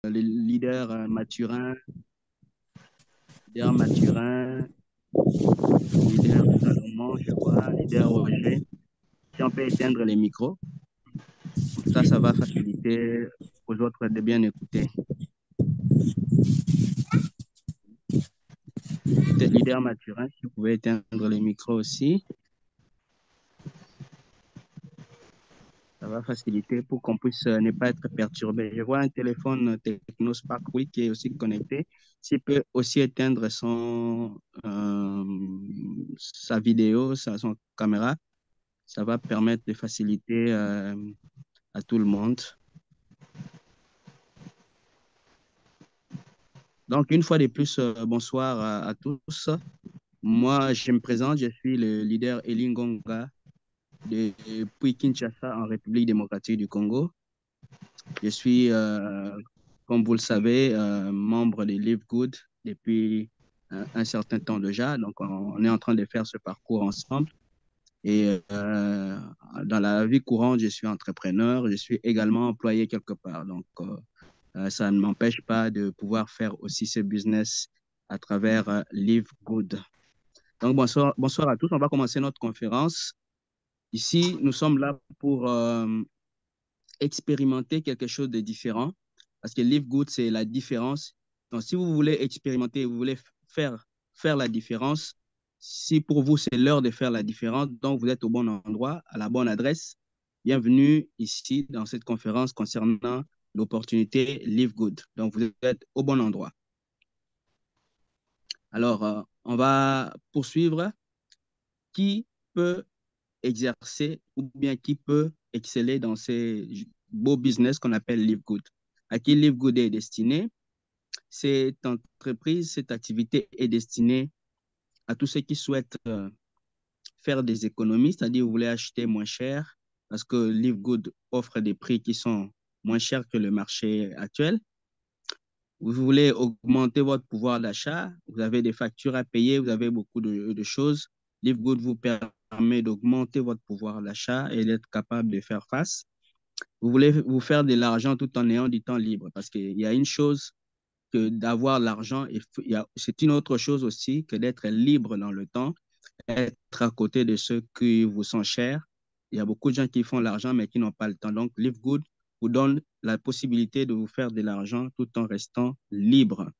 le leader Mathurin, leader Salomon, je vois, leader Roger. Si on peut éteindre les micros, comme ça va faciliter aux autres de bien écouter. Leader Mathurin, si vous pouvez éteindre les micros aussi, ça va faciliter pour qu'on puisse ne pas être perturbé. Je vois un téléphone Techno Spark, oui, qui est aussi connecté. S'il peut aussi éteindre sa vidéo, son caméra, ça va permettre de faciliter à tout le monde. Donc, une fois de plus, bonsoir à tous. Moi, je me présente, je suis le leader Elingonga depuis Kinshasa en République démocratique du Congo. Je suis, comme vous le savez, membre de Live Good depuis un certain temps déjà. Donc, on est en train de faire ce parcours ensemble. Et dans la vie courante, je suis entrepreneur, je suis également employé quelque part. Donc, ça ne m'empêche pas de pouvoir faire aussi ce business à travers Live Good. Donc, bonsoir à tous. On va commencer notre conférence. Ici, nous sommes là pour expérimenter quelque chose de différent parce que Live Good, c'est la différence. Donc, si vous voulez expérimenter, vous voulez faire la différence, si pour vous, c'est l'heure de faire la différence, donc vous êtes au bon endroit, à la bonne adresse. Bienvenue ici dans cette conférence concernant l'opportunité Live Good. Donc, vous êtes au bon endroit. Alors, on va poursuivre. Qui peut exercer ou bien qui peut exceller dans ces beaux business qu'on appelle Live Good? À qui Live Good est destiné? Cette entreprise, cette activité est destinée à tous ceux qui souhaitent faire des économies, c'est-à-dire vous voulez acheter moins cher parce que Live Good offre des prix qui sont moins chers que le marché actuel. Vous voulez augmenter votre pouvoir d'achat, vous avez des factures à payer, vous avez beaucoup de choses. Live Good vous permet d'augmenter votre pouvoir d'achat et d'être capable de faire face. Vous voulez vous faire de l'argent tout en ayant du temps libre parce qu'il y a une chose que d'avoir l'argent, c'est une autre chose aussi que d'être libre dans le temps, être à côté de ceux qui vous sont chers. Il y a beaucoup de gens qui font l'argent mais qui n'ont pas le temps. Donc, Live Good vous donne la possibilité de vous faire de l'argent tout en restant libre.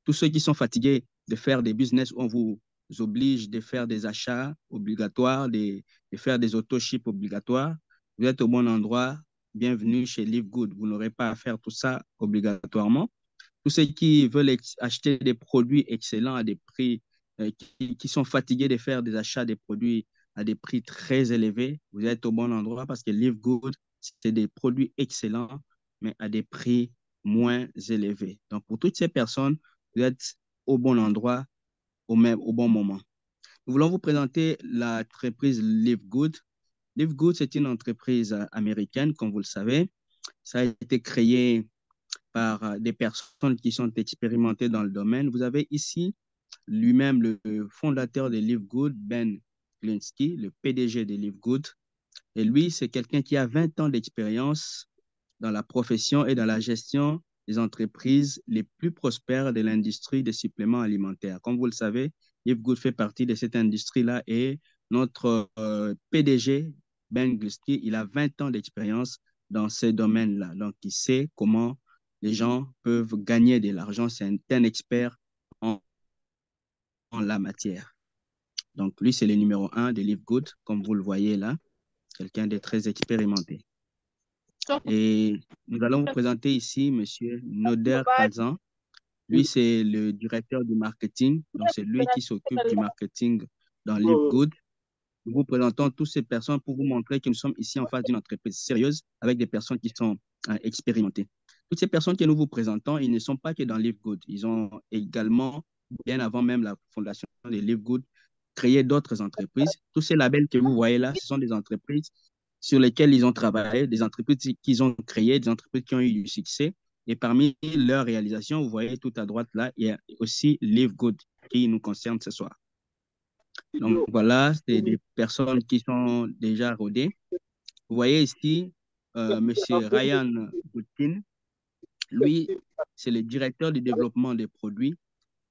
Tous ceux qui sont fatigués de faire des business où on vous oblige de faire des achats obligatoires, de faire des auto-ships obligatoires, vous êtes au bon endroit. Bienvenue chez Live Good. Vous n'aurez pas à faire tout ça obligatoirement. Tous ceux qui veulent acheter des produits excellents à des prix, qui sont fatigués de faire des achats des produits à des prix très élevés, vous êtes au bon endroit parce que Live Good, c'est des produits excellents, mais à des prix moins élevés. Donc, pour toutes ces personnes, vous êtes au bon endroit, au bon moment. Nous voulons vous présenter l'entreprise Live Good. Live Good, c'est une entreprise américaine, comme vous le savez. Ça a été créé par des personnes qui sont expérimentées dans le domaine. Vous avez ici lui-même le fondateur de Live Good, Ben Glinsky, le PDG de Live Good. Et lui, c'est quelqu'un qui a 20 ans d'expérience dans la profession et dans la gestion des entreprises les plus prospères de l'industrie des suppléments alimentaires. Comme vous le savez, Live Good fait partie de cette industrie-là et notre PDG, Ben Glinsky, il a 20 ans d'expérience dans ce domaine-là. Donc, il sait comment les gens peuvent gagner de l'argent. C'est un expert en, en la matière. Donc, lui, c'est le numéro 1 de Live Good, comme vous le voyez là, quelqu'un de très expérimenté. Et nous allons vous présenter ici M. Noder Kazan. Lui, c'est le directeur du marketing. Donc, c'est lui qui s'occupe du marketing dans Live Good. Nous vous présentons toutes ces personnes pour vous montrer que nous sommes ici en face d'une entreprise sérieuse avec des personnes qui sont expérimentées. Toutes ces personnes que nous vous présentons, ils ne sont pas que dans Live Good. Ils ont également, bien avant même la fondation de Live Good, créé d'autres entreprises. Tous ces labels que vous voyez là, ce sont des entreprises sur lesquelles ils ont travaillé, des entreprises qu'ils ont créées, des entreprises qui ont eu du succès. Et parmi leurs réalisations, vous voyez tout à droite là, il y a aussi Live Good qui nous concerne ce soir. Donc voilà, c'est des personnes qui sont déjà rodées. Vous voyez ici M. Ryan Goodkin. Lui, c'est le directeur du développement des produits.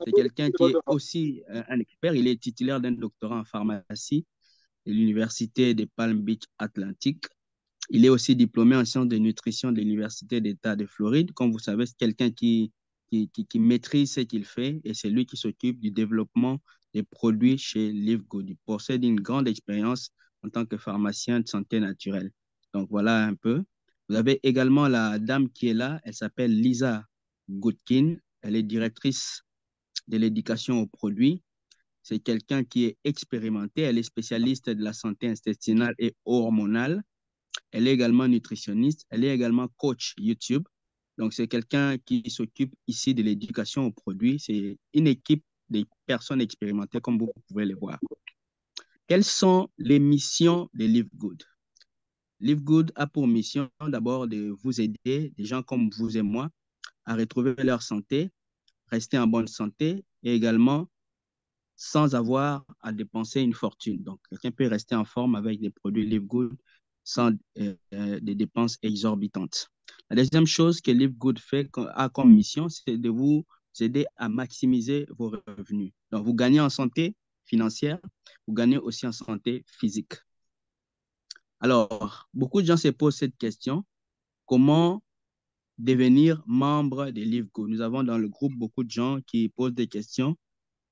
C'est quelqu'un qui est aussi un expert. Il est titulaire d'un doctorat en pharmacie de l'Université de Palm Beach Atlantic. Il est aussi diplômé en sciences de nutrition de l'Université d'État de Floride. Comme vous savez, c'est quelqu'un qui maîtrise ce qu'il fait et c'est lui qui s'occupe du développement des produits chez Live Good. Il possède une grande expérience en tant que pharmacien de santé naturelle. Donc voilà un peu. Vous avez également la dame qui est là. Elle s'appelle Lisa Goodkin. Elle est directrice de l'éducation aux produits. C'est quelqu'un qui est expérimenté. Elle est spécialiste de la santé intestinale et hormonale. Elle est également nutritionniste. Elle est également coach YouTube. Donc, c'est quelqu'un qui s'occupe ici de l'éducation aux produits. C'est une équipe de personnes expérimentées, comme vous pouvez le voir. Quelles sont les missions de Live Good? Live Good a pour mission d'abord de vous aider, des gens comme vous et moi, à retrouver leur santé, rester en bonne santé et également sans avoir à dépenser une fortune. Donc, quelqu'un peut rester en forme avec des produits Live Good sans des dépenses exorbitantes. La deuxième chose que Live Good a comme mission, c'est de vous aider à maximiser vos revenus. Donc, vous gagnez en santé financière, vous gagnez aussi en santé physique. Alors, beaucoup de gens se posent cette question, comment devenir membre de Live Good? Nous avons dans le groupe beaucoup de gens qui posent des questions.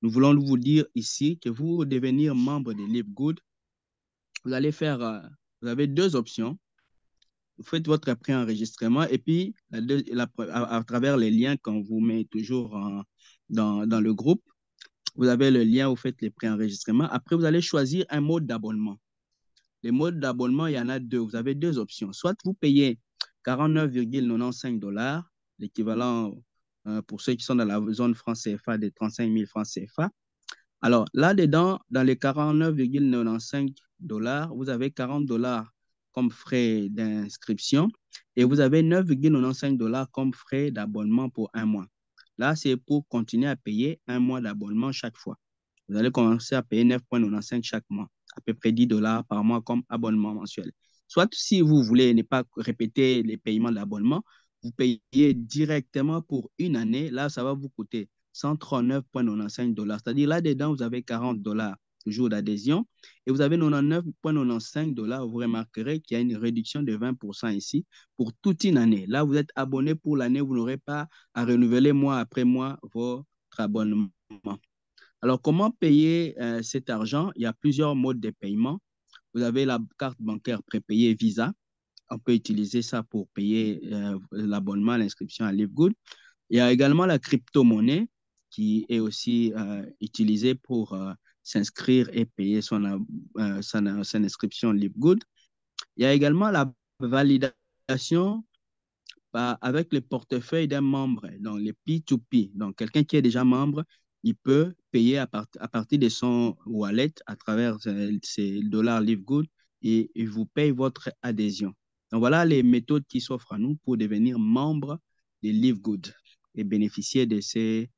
Nous voulons vous dire ici que vous devenir membre de Live Good, vous allez faire, vous avez deux options. Vous faites votre préenregistrement et puis à travers les liens qu'on vous met toujours dans le groupe, vous avez le lien, vous faites les préenregistrements. Après, vous allez choisir un mode d'abonnement. Les modes d'abonnement, il y en a deux. Vous avez deux options. Soit vous payez 49,95 $, l'équivalent pour ceux qui sont dans la zone franc CFA de 35 000 francs CFA. Alors, là-dedans, dans les 49,95 $, vous avez 40 $ comme frais d'inscription et vous avez 9,95 $ comme frais d'abonnement pour un mois. Là, c'est pour continuer à payer un mois d'abonnement chaque fois. Vous allez commencer à payer 9,95 chaque mois, à peu près 10 $ par mois comme abonnement mensuel. Soit si vous voulez ne pas répéter les paiements d'abonnement, vous payez directement pour une année. Là, ça va vous coûter 139,95 $. C'est-à-dire là-dedans, vous avez 40 $ toujours d'adhésion et vous avez 99,95 $. Vous remarquerez qu'il y a une réduction de 20% ici pour toute une année. Là, vous êtes abonné pour l'année, vous n'aurez pas à renouveler mois après mois votre abonnement. Alors, comment payer cet argent? Il y a plusieurs modes de paiement. Vous avez la carte bancaire prépayée Visa. On peut utiliser ça pour payer l'abonnement, l'inscription à LiveGood. Il y a également la crypto-monnaie qui est aussi utilisée pour s'inscrire et payer son inscription LiveGood. Il y a également la validation avec le portefeuille d'un membre, donc les P2P. Donc, quelqu'un qui est déjà membre, il peut payer à partir de son wallet à travers ces dollars LiveGood et il vous paye votre adhésion. Donc, voilà les méthodes qui s'offrent à nous pour devenir membre de LiveGood et bénéficier de ces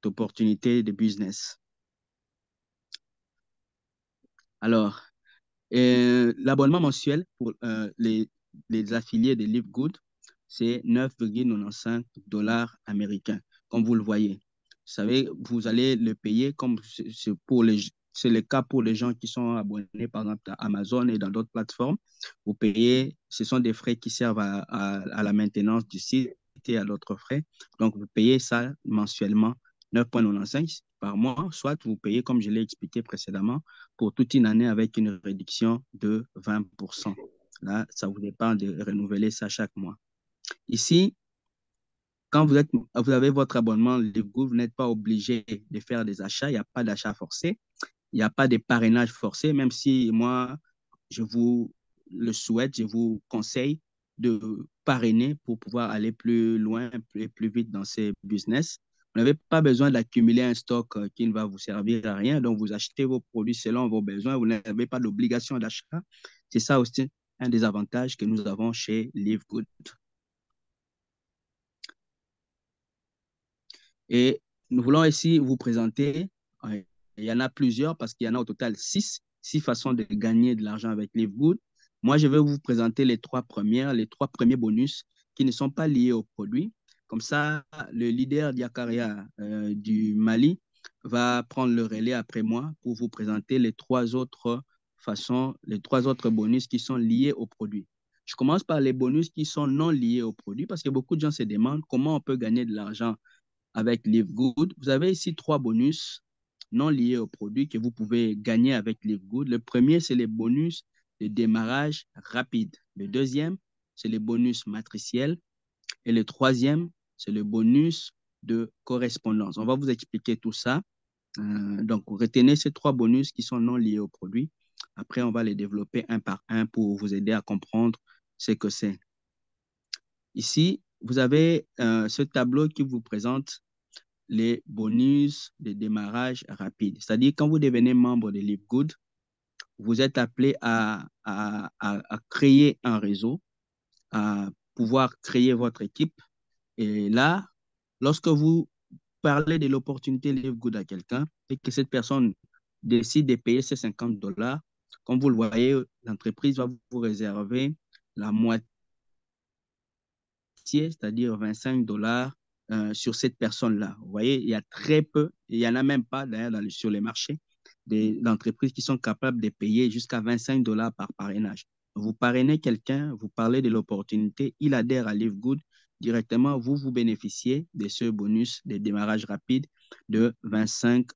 opportunités de business. Alors, l'abonnement mensuel pour les affiliés de LiveGood, c'est 9,95 $ américains, comme vous le voyez. Vous savez, vous allez le payer comme c'est le cas pour les gens qui sont abonnés, par exemple, à Amazon et dans d'autres plateformes. Vous payez, ce sont des frais qui servent à la maintenance du site et à d'autres frais. Donc, vous payez ça mensuellement, 9,95 $ par mois, soit vous payez, comme je l'ai expliqué précédemment, pour toute une année avec une réduction de 20%. Là, ça vous dépend de renouveler ça chaque mois. Ici, quand vous avez votre abonnement LiveGood, vous n'êtes pas obligé de faire des achats. Il n'y a pas d'achat forcé. Il n'y a pas de parrainage forcé, même si moi, je vous le souhaite, je vous conseille de parrainer pour pouvoir aller plus loin et plus vite dans ces business. Vous n'avez pas besoin d'accumuler un stock qui ne va vous servir à rien. Donc, vous achetez vos produits selon vos besoins. Vous n'avez pas d'obligation d'achat. C'est ça aussi un des avantages que nous avons chez LiveGood. Et nous voulons ici vous présenter, il y en a plusieurs parce qu'il y en a au total six façons de gagner de l'argent avec LiveGood. Moi, je vais vous présenter les trois premiers bonus qui ne sont pas liés au produit. Comme ça, le leader d'Yakaria du Mali va prendre le relais après moi pour vous présenter les trois autres façons, les trois autres bonus qui sont liés au produit. Je commence par les bonus qui sont non liés au produit parce que beaucoup de gens se demandent comment on peut gagner de l'argent avec LiveGood. Vous avez ici trois bonus non liés au produit que vous pouvez gagner avec LiveGood. Le premier, c'est les bonus de démarrage rapide. Le deuxième, c'est les bonus matriciels. Et le troisième, c'est le bonus de correspondance. On va vous expliquer tout ça. Donc, retenez ces trois bonus qui sont non liés au produit. Après, on va les développer un par un pour vous aider à comprendre ce que c'est. Ici, vous avez ce tableau qui vous présente les bonus de démarrage rapide. C'est-à-dire, quand vous devenez membre de LiveGood, vous êtes appelé à créer un réseau, à pouvoir créer votre équipe. Et là, lorsque vous parlez de l'opportunité LiveGood à quelqu'un et que cette personne décide de payer ces $50, comme vous le voyez, l'entreprise va vous réserver la moitié, c'est-à-dire $25 sur cette personne-là. Vous voyez, il y a très peu, il n'y en a même pas d'ailleurs sur les marchés, d'entreprises qui sont capables de payer jusqu'à $25 par parrainage. Vous parrainez quelqu'un, vous parlez de l'opportunité, il adhère à LiveGood, directement, vous bénéficiez de ce bonus de démarrage rapide de $25.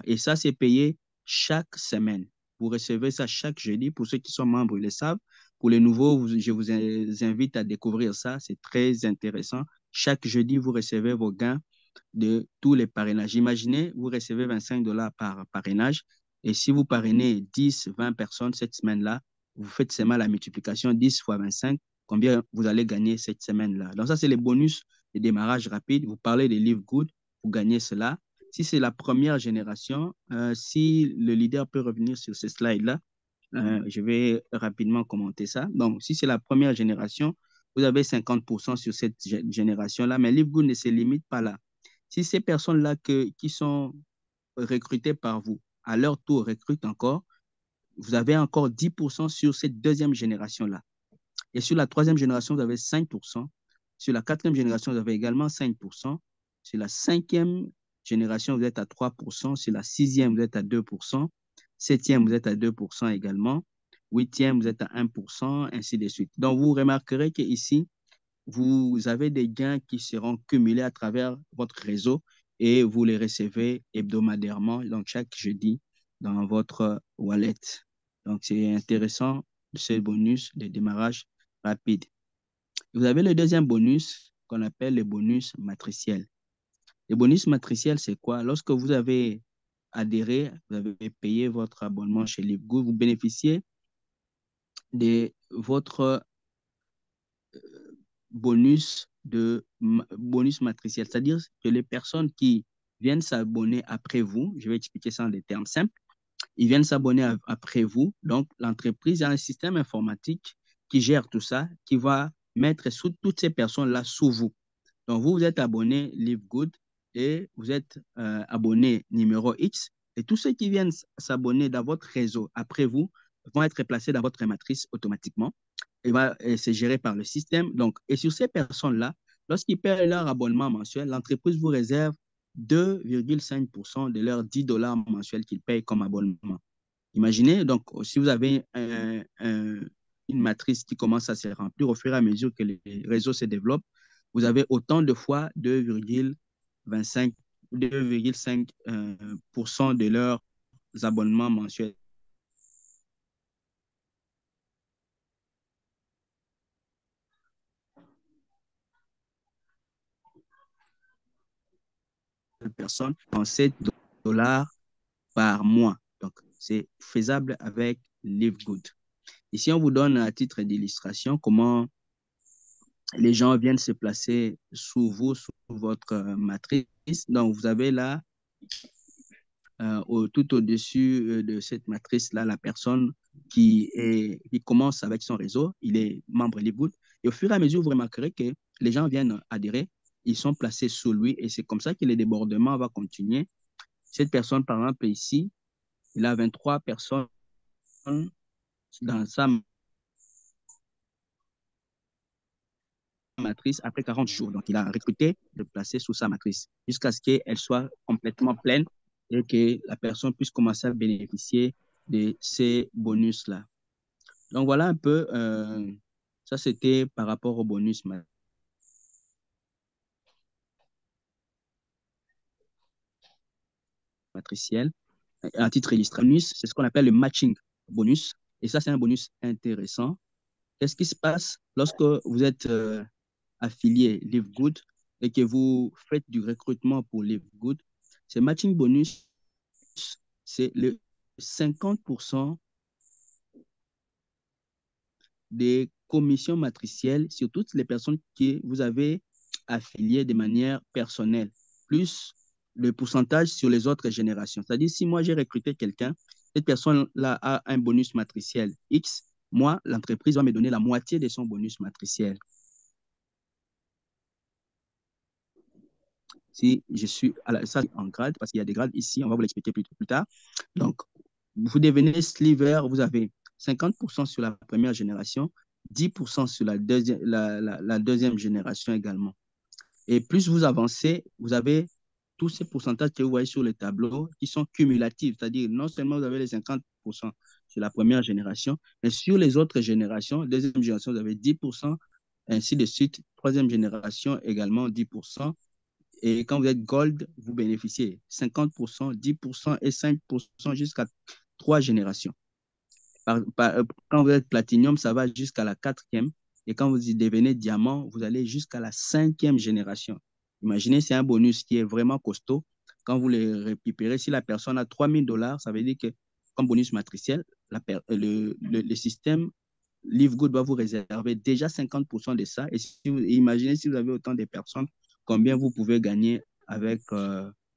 Et ça, c'est payé chaque semaine. Vous recevez ça chaque jeudi. Pour ceux qui sont membres, ils le savent. Pour les nouveaux, je vous invite à découvrir ça. C'est très intéressant. Chaque jeudi, vous recevez vos gains de tous les parrainages. Imaginez, vous recevez $25 par parrainage. Et si vous parrainez 10, 20 personnes cette semaine-là, vous faites seulement la multiplication 10 fois 25, combien vous allez gagner cette semaine-là. Donc ça, c'est les bonus de démarrage rapide. Vous parlez de LiveGood, vous gagnez cela. Si c'est la première génération, si le leader peut revenir sur ce slide-là, je vais rapidement commenter ça. Donc, si c'est la première génération, vous avez 50% sur cette génération-là, mais LiveGood ne se limite pas là. Si ces personnes-là qui sont recrutées par vous, à leur tour recrutent encore, vous avez encore 10% sur cette deuxième génération-là. Et sur la troisième génération, vous avez 5%. Sur la quatrième génération, vous avez également 5%. Sur la cinquième génération, vous êtes à 3%. Sur la sixième, vous êtes à 2%. Septième, vous êtes à 2% également. Huitième, vous êtes à 1%, ainsi de suite. Donc, vous remarquerez qu'ici, vous avez des gains qui seront cumulés à travers votre réseau et vous les recevez hebdomadairement, donc chaque jeudi, dans votre wallet. Donc, c'est intéressant, ce bonus de démarrage rapide. Vous avez le deuxième bonus qu'on appelle le bonus matriciel. Le bonus matriciel, c'est quoi? Lorsque vous avez adhéré, vous avez payé votre abonnement chez LiveGood, vous bénéficiez de votre bonus matriciel, c'est-à-dire que les personnes qui viennent s'abonner après vous, je vais expliquer ça en des termes simples, ils viennent s'abonner après vous. Donc, l'entreprise a un système informatique qui gère tout ça, qui va mettre toutes ces personnes-là sous vous. Donc, vous êtes abonné LiveGood et vous êtes abonné numéro X. Et tous ceux qui viennent s'abonner dans votre réseau après vous vont être placés dans votre matrice automatiquement. Et c'est géré par le système. Donc, et sur ces personnes-là, lorsqu'ils perdent leur abonnement mensuel, l'entreprise vous réserve 2,5% de leurs $10 mensuels qu'ils payent comme abonnement. Imaginez, donc, si vous avez une matrice qui commence à se remplir au fur et à mesure que les réseaux se développent, vous avez autant de fois 2,5% de leurs abonnements mensuels de personnes en $7 par mois. Donc, c'est faisable avec LiveGood. Ici, on vous donne à titre d'illustration comment les gens viennent se placer sous vous, sous votre matrice. Donc, vous avez là, tout au-dessus de cette matrice-là, la personne qui commence avec son réseau, il est membre LiveGood. Et au fur et à mesure, vous remarquerez que les gens viennent adhérer, ils sont placés sous lui et c'est comme ça que le débordement va continuer. Cette personne, par exemple, ici, il a 23 personnes dans sa matrice après 40 jours. Donc, il a recruté de placer sous sa matrice jusqu'à ce qu'elle soit complètement pleine et que la personne puisse commencer à bénéficier de ces bonus-là. Donc, voilà un peu, ça c'était par rapport au bonus matriciel. À titre illustratif, c'est ce qu'on appelle le matching bonus. Et ça, c'est un bonus intéressant. Qu'est-ce qui se passe lorsque vous êtes affilié LiveGood et que vous faites du recrutement pour LiveGood? Ce matching bonus, c'est le 50% des commissions matricielles sur toutes les personnes que vous avez affiliées de manière personnelle, plus le pourcentage sur les autres générations. C'est-à-dire, si moi j'ai recruté quelqu'un, cette personne-là a un bonus matriciel X, moi, l'entreprise va me donner la moitié de son bonus matriciel. Si je suis ça en grade, parce qu'il y a des grades ici, on va vous l'expliquer plus tard. Donc, vous devenez sliver, vous avez 50% sur la première génération, 10% sur la deuxième génération également. Et plus vous avancez, vous avez tous ces pourcentages que vous voyez sur le tableau qui sont cumulatifs, c'est-à-dire non seulement vous avez les 50% sur la première génération, mais sur les autres générations, deuxième génération, vous avez 10%, ainsi de suite, troisième génération également 10%. Et quand vous êtes gold, vous bénéficiez 50%, 10% et 5% jusqu'à 3 générations. Quand vous êtes platinum, ça va jusqu'à la quatrième. Et quand vous y devenez diamant, vous allez jusqu'à la 5e génération. Imaginez, c'est un bonus qui est vraiment costaud. Quand vous le récupérez, si la personne a $3 000, ça veut dire que, comme bonus matriciel, le système LiveGood va vous réserver déjà 50% de ça. Et imaginez si vous avez autant de personnes, combien vous pouvez gagner avec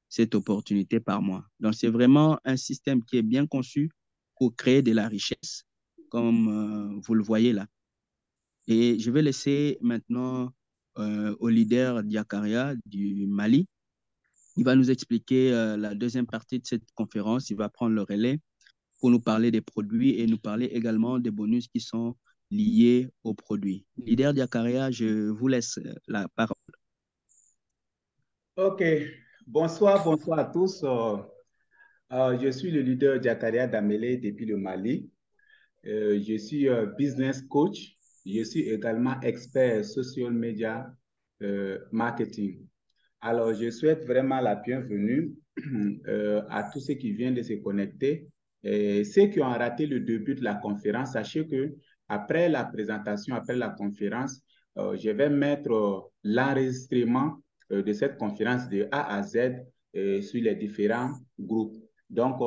cette opportunité par mois. Donc, c'est vraiment un système qui est bien conçu pour créer de la richesse, comme vous le voyez là. Et je vais laisser maintenant au leader Diakaria du Mali. Il va nous expliquer la deuxième partie de cette conférence. Il va prendre le relais pour nous parler des produits et nous parler également des bonus qui sont liés aux produits. Leader Diakaria, je vous laisse la parole. Ok, bonsoir à tous. Je suis le leader Diakaria Damele depuis le Mali. Je suis business coach. Je suis également expert social media marketing. Alors, je souhaite vraiment la bienvenue à tous ceux qui viennent de se connecter. Et ceux qui ont raté le début de la conférence, sachez que après la présentation, après la conférence, je vais mettre l'enregistrement de cette conférence de A à Z sur les différents groupes. Donc,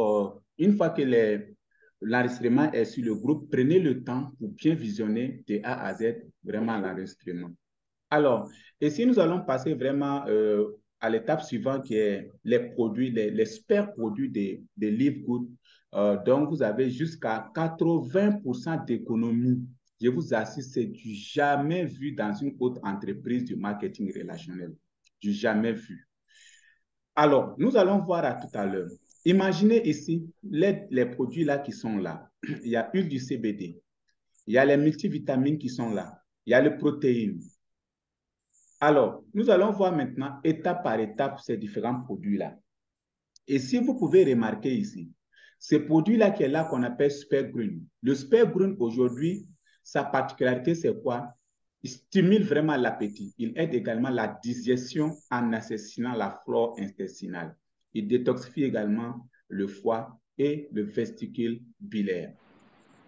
une fois que l'enregistrement est sur le groupe, prenez le temps pour bien visionner de A à Z vraiment l'enregistrement. Alors, et si nous allons passer vraiment à l'étape suivante qui est les produits, les super produits de LiveGood, donc vous avez jusqu'à 80% d'économie. Je vous assure, c'est du jamais vu dans une autre entreprise du marketing relationnel. Du jamais vu. Alors, nous allons voir à tout à l'heure. Imaginez ici les produits là qui sont là. Il y a huile du CBD, il y a les multivitamines qui sont là, il y a les protéines. Alors, nous allons voir maintenant étape par étape ces différents produits-là. Et si vous pouvez remarquer ici, ce produit-là qui est là qu'on appelle Super Green. Le Super Green aujourd'hui, sa particularité, c'est quoi? Il stimule vraiment l'appétit. Il aide également la digestion en assassinant la flore intestinale. Il détoxifie également le foie et le vesticule biliaire.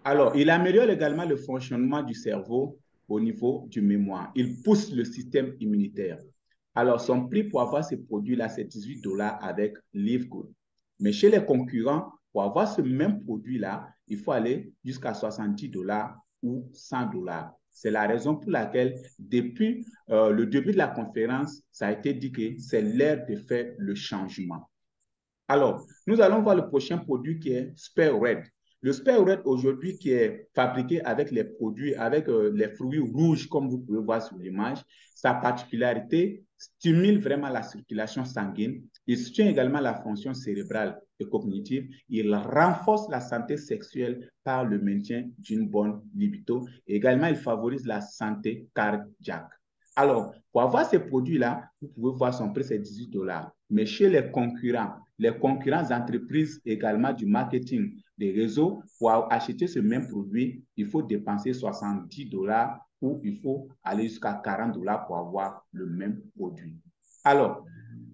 Alors, il améliore également le fonctionnement du cerveau au niveau du mémoire. Il pousse le système immunitaire. Alors, son prix pour avoir ce produit-là, c'est $18 avec LiveGood. Mais chez les concurrents, pour avoir ce même produit-là, il faut aller jusqu'à $70 ou $100. C'est la raison pour laquelle, depuis le début de la conférence, ça a été dit que c'est l'heure de faire le changement. Alors, nous allons voir le prochain produit qui est Spare Red. Le Spare Red aujourd'hui qui est fabriqué avec les produits, avec les fruits rouges comme vous pouvez voir sur l'image, sa particularité stimule vraiment la circulation sanguine. Il soutient également la fonction cérébrale et cognitive. Il renforce la santé sexuelle par le maintien d'une bonne libido. Et également, il favorise la santé cardiaque. Alors, pour avoir ces produits-là, vous pouvez voir son prix, c'est 18 $. Mais chez les concurrents entreprises également du marketing des réseaux, pour acheter ce même produit, il faut dépenser 70 $ ou il faut aller jusqu'à 40 $ pour avoir le même produit. Alors,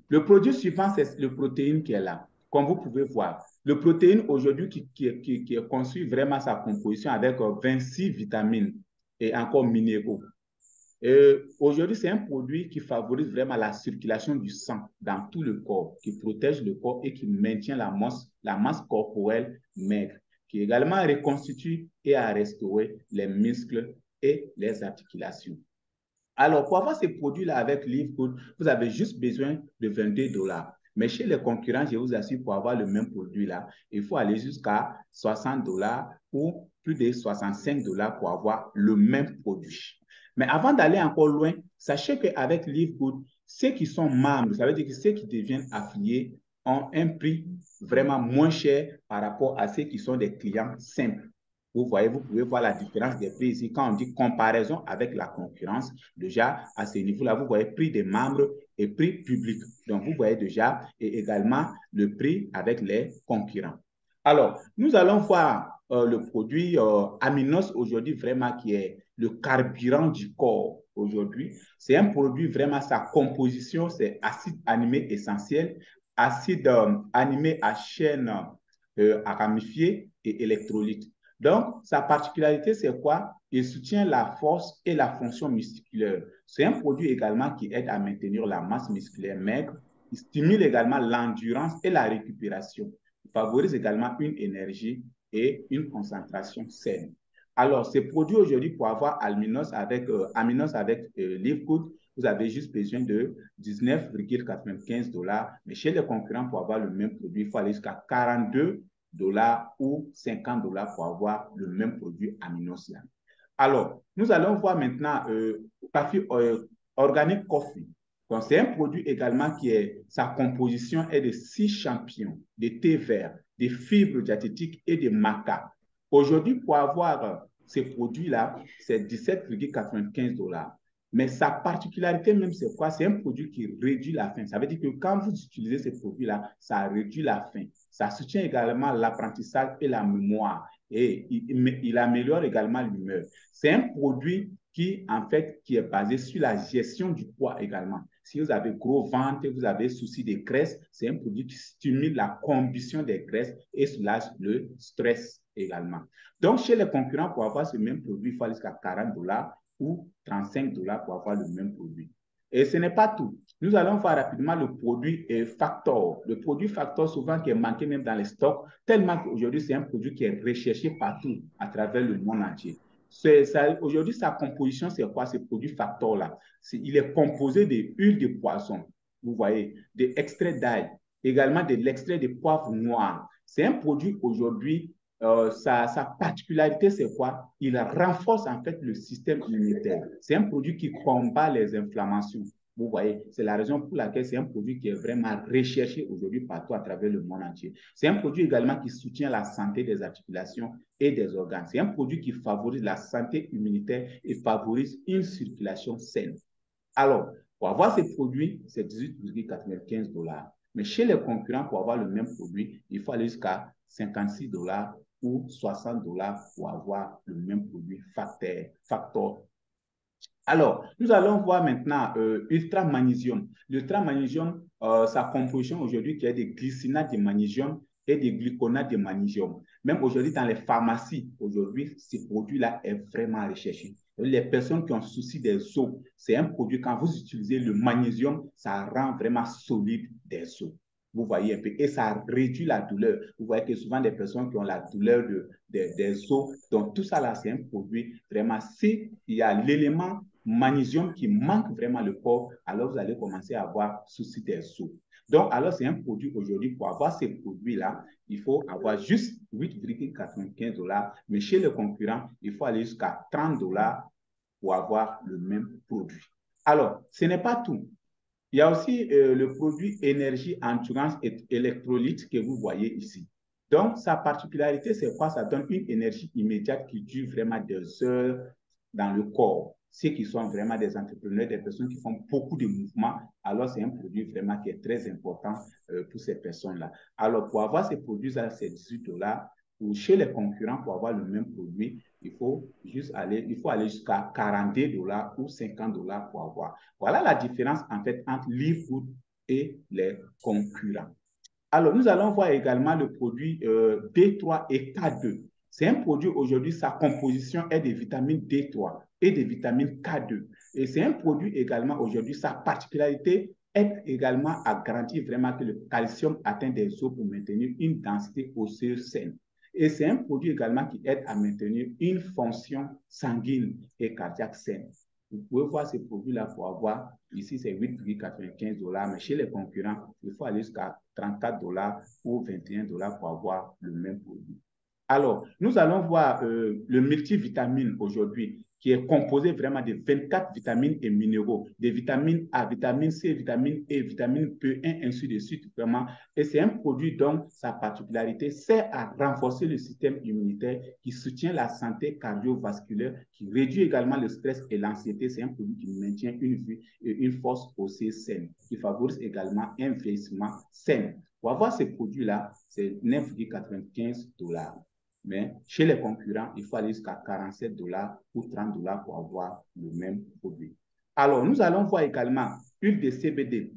le produit suivant, c'est le protéine qui est là. Comme vous pouvez voir, le protéine aujourd'hui qui est conçu vraiment sa composition avec 26 vitamines et encore minéraux. Aujourd'hui, c'est un produit qui favorise vraiment la circulation du sang dans tout le corps, qui protège le corps et qui maintient la masse corporelle maigre, qui également reconstitue et a restauré les muscles et les articulations. Alors, pour avoir ces produits-là avec Live Good, vous avez juste besoin de 22 $. Mais chez les concurrents, je vous assure, pour avoir le même produit-là, il faut aller jusqu'à 60 $ ou plus de 65 $ pour avoir le même produit. Mais avant d'aller encore loin, sachez qu'avec Live Good, ceux qui sont membres, ça veut dire que ceux qui deviennent affiliés ont un prix vraiment moins cher par rapport à ceux qui sont des clients simples. Vous voyez, vous pouvez voir la différence des prix ici. Quand on dit comparaison avec la concurrence, déjà à ce niveau-là, vous voyez prix des membres et prix public. Donc, vous voyez déjà et également le prix avec les concurrents. Alors, nous allons voir le produit Aminos aujourd'hui, vraiment qui est le carburant du corps aujourd'hui. C'est un produit vraiment, sa composition, c'est acide aminé essentiel, acide aminé à chaîne ramifiée et électrolyte. Donc, sa particularité, c'est quoi? Il soutient la force et la fonction musculaire. C'est un produit également qui aide à maintenir la masse musculaire maigre. Il stimule également l'endurance et la récupération. Il favorise également une énergie et une concentration saine. Alors, ces produits aujourd'hui, pour avoir Aminos avec Live Good, vous avez juste besoin de 19,95 $. Mais chez les concurrents, pour avoir le même produit, il faut aller jusqu'à 42 $ ou 50 $ pour avoir le même produit Aminos. Alors, nous allons voir maintenant Organic Coffee. Donc, c'est un produit également qui est, sa composition est de 6 champignons, de thé vert, de fibres diététiques et de maca. Aujourd'hui, pour avoir ces produits-là, c'est 17,95 $. Mais sa particularité même, c'est quoi? C'est un produit qui réduit la faim. Ça veut dire que quand vous utilisez ces produits-là, ça réduit la faim. Ça soutient également l'apprentissage et la mémoire. Et il améliore également l'humeur. C'est un produit qui, en fait, qui est basé sur la gestion du poids également. Si vous avez gros ventre, vous avez souci de graisse, c'est un produit qui stimule la combustion des graisses et soulage le stress également. Donc, chez les concurrents, pour avoir ce même produit, il faut aller jusqu'à 40 $ ou 35 $ pour avoir le même produit. Et ce n'est pas tout. Nous allons voir rapidement le produit Factor. Le produit Factor, souvent, qui est manqué même dans les stocks, tellement qu'aujourd'hui, c'est un produit qui est recherché partout à travers le monde entier. Aujourd'hui, sa composition, c'est quoi, ce produit Factor-là? Il est composé d'huile de poisson, vous voyez, d'extrait d'ail, également de l'extrait de poivre noir. C'est un produit aujourd'hui, sa particularité, c'est quoi? Il renforce en fait le système immunitaire. C'est un produit qui combat les inflammations. Vous voyez, c'est la raison pour laquelle c'est un produit qui est vraiment recherché aujourd'hui partout à travers le monde entier. C'est un produit également qui soutient la santé des articulations et des organes. C'est un produit qui favorise la santé immunitaire et favorise une circulation saine. Alors, pour avoir ces produits, c'est 18,95 $. Mais chez les concurrents, pour avoir le même produit, il faut aller jusqu'à 56 $ ou 60 $ pour avoir le même produit Factor. Alors, nous allons voir maintenant Ultra Magnésium. L'Ultra Magnésium, sa composition aujourd'hui qui est des glycinates de magnésium et des gluconates de magnésium. Même aujourd'hui, dans les pharmacies, aujourd'hui, ce produit-là est vraiment recherché. Les personnes qui ont souci des os, c'est un produit, quand vous utilisez le magnésium, ça rend vraiment solide des os. Vous voyez un peu, et ça réduit la douleur. Vous voyez que souvent des personnes qui ont la douleur des os, donc tout ça là, c'est un produit vraiment, s'il y a l'élément magnésium qui manque vraiment le corps, alors vous allez commencer à avoir souci des os. Donc, alors c'est un produit aujourd'hui, pour avoir ces produits-là, il faut avoir juste 8,95 $, mais chez les concurrents, il faut aller jusqu'à 30 $ pour avoir le même produit. Alors, ce n'est pas tout. Il y a aussi le produit énergie, endurance et électrolyte que vous voyez ici. Donc, sa particularité, c'est quoi? Ça donne une énergie immédiate qui dure vraiment des heures dans le corps. ceux qui sont vraiment des entrepreneurs, des personnes qui font beaucoup de mouvements, alors c'est un produit vraiment qui est très important pour ces personnes-là. Alors, pour avoir ces produits-là, c'est 18 $. Ou chez les concurrents, pour avoir le même produit, il faut aller jusqu'à 42 $ ou 50 $ pour avoir. Voilà la différence, en fait, entre Livegood et les concurrents. Alors, nous allons voir également le produit D3 et K2. C'est un produit aujourd'hui, sa composition est de vitamine D3 et de vitamine K2. Et c'est un produit également aujourd'hui, sa particularité est également à garantir vraiment que le calcium atteint des os pour maintenir une densité osseuse saine. Et c'est un produit également qui aide à maintenir une fonction sanguine et cardiaque saine. Vous pouvez voir ces produits-là pour avoir, ici c'est 8,95 $, mais chez les concurrents, il faut aller jusqu'à 34 $ ou 21 $ pour avoir le même produit. Alors, nous allons voir le multivitamine aujourd'hui, qui est composé vraiment de 24 vitamines et minéraux, des vitamines A, vitamine C, vitamine E, vitamine B1, ainsi de suite, vraiment. Et c'est un produit dont sa particularité sert à renforcer le système immunitaire, qui soutient la santé cardiovasculaire, qui réduit également le stress et l'anxiété. C'est un produit qui maintient une vie et une force osseuse saine, qui favorise également un vieillissement sain. Pour avoir ces produits-là, c'est 9,95 $. Mais chez les concurrents, il faut aller jusqu'à 47 $ ou 30 $ pour avoir le même produit. Alors, nous allons voir également l'huile de CBD.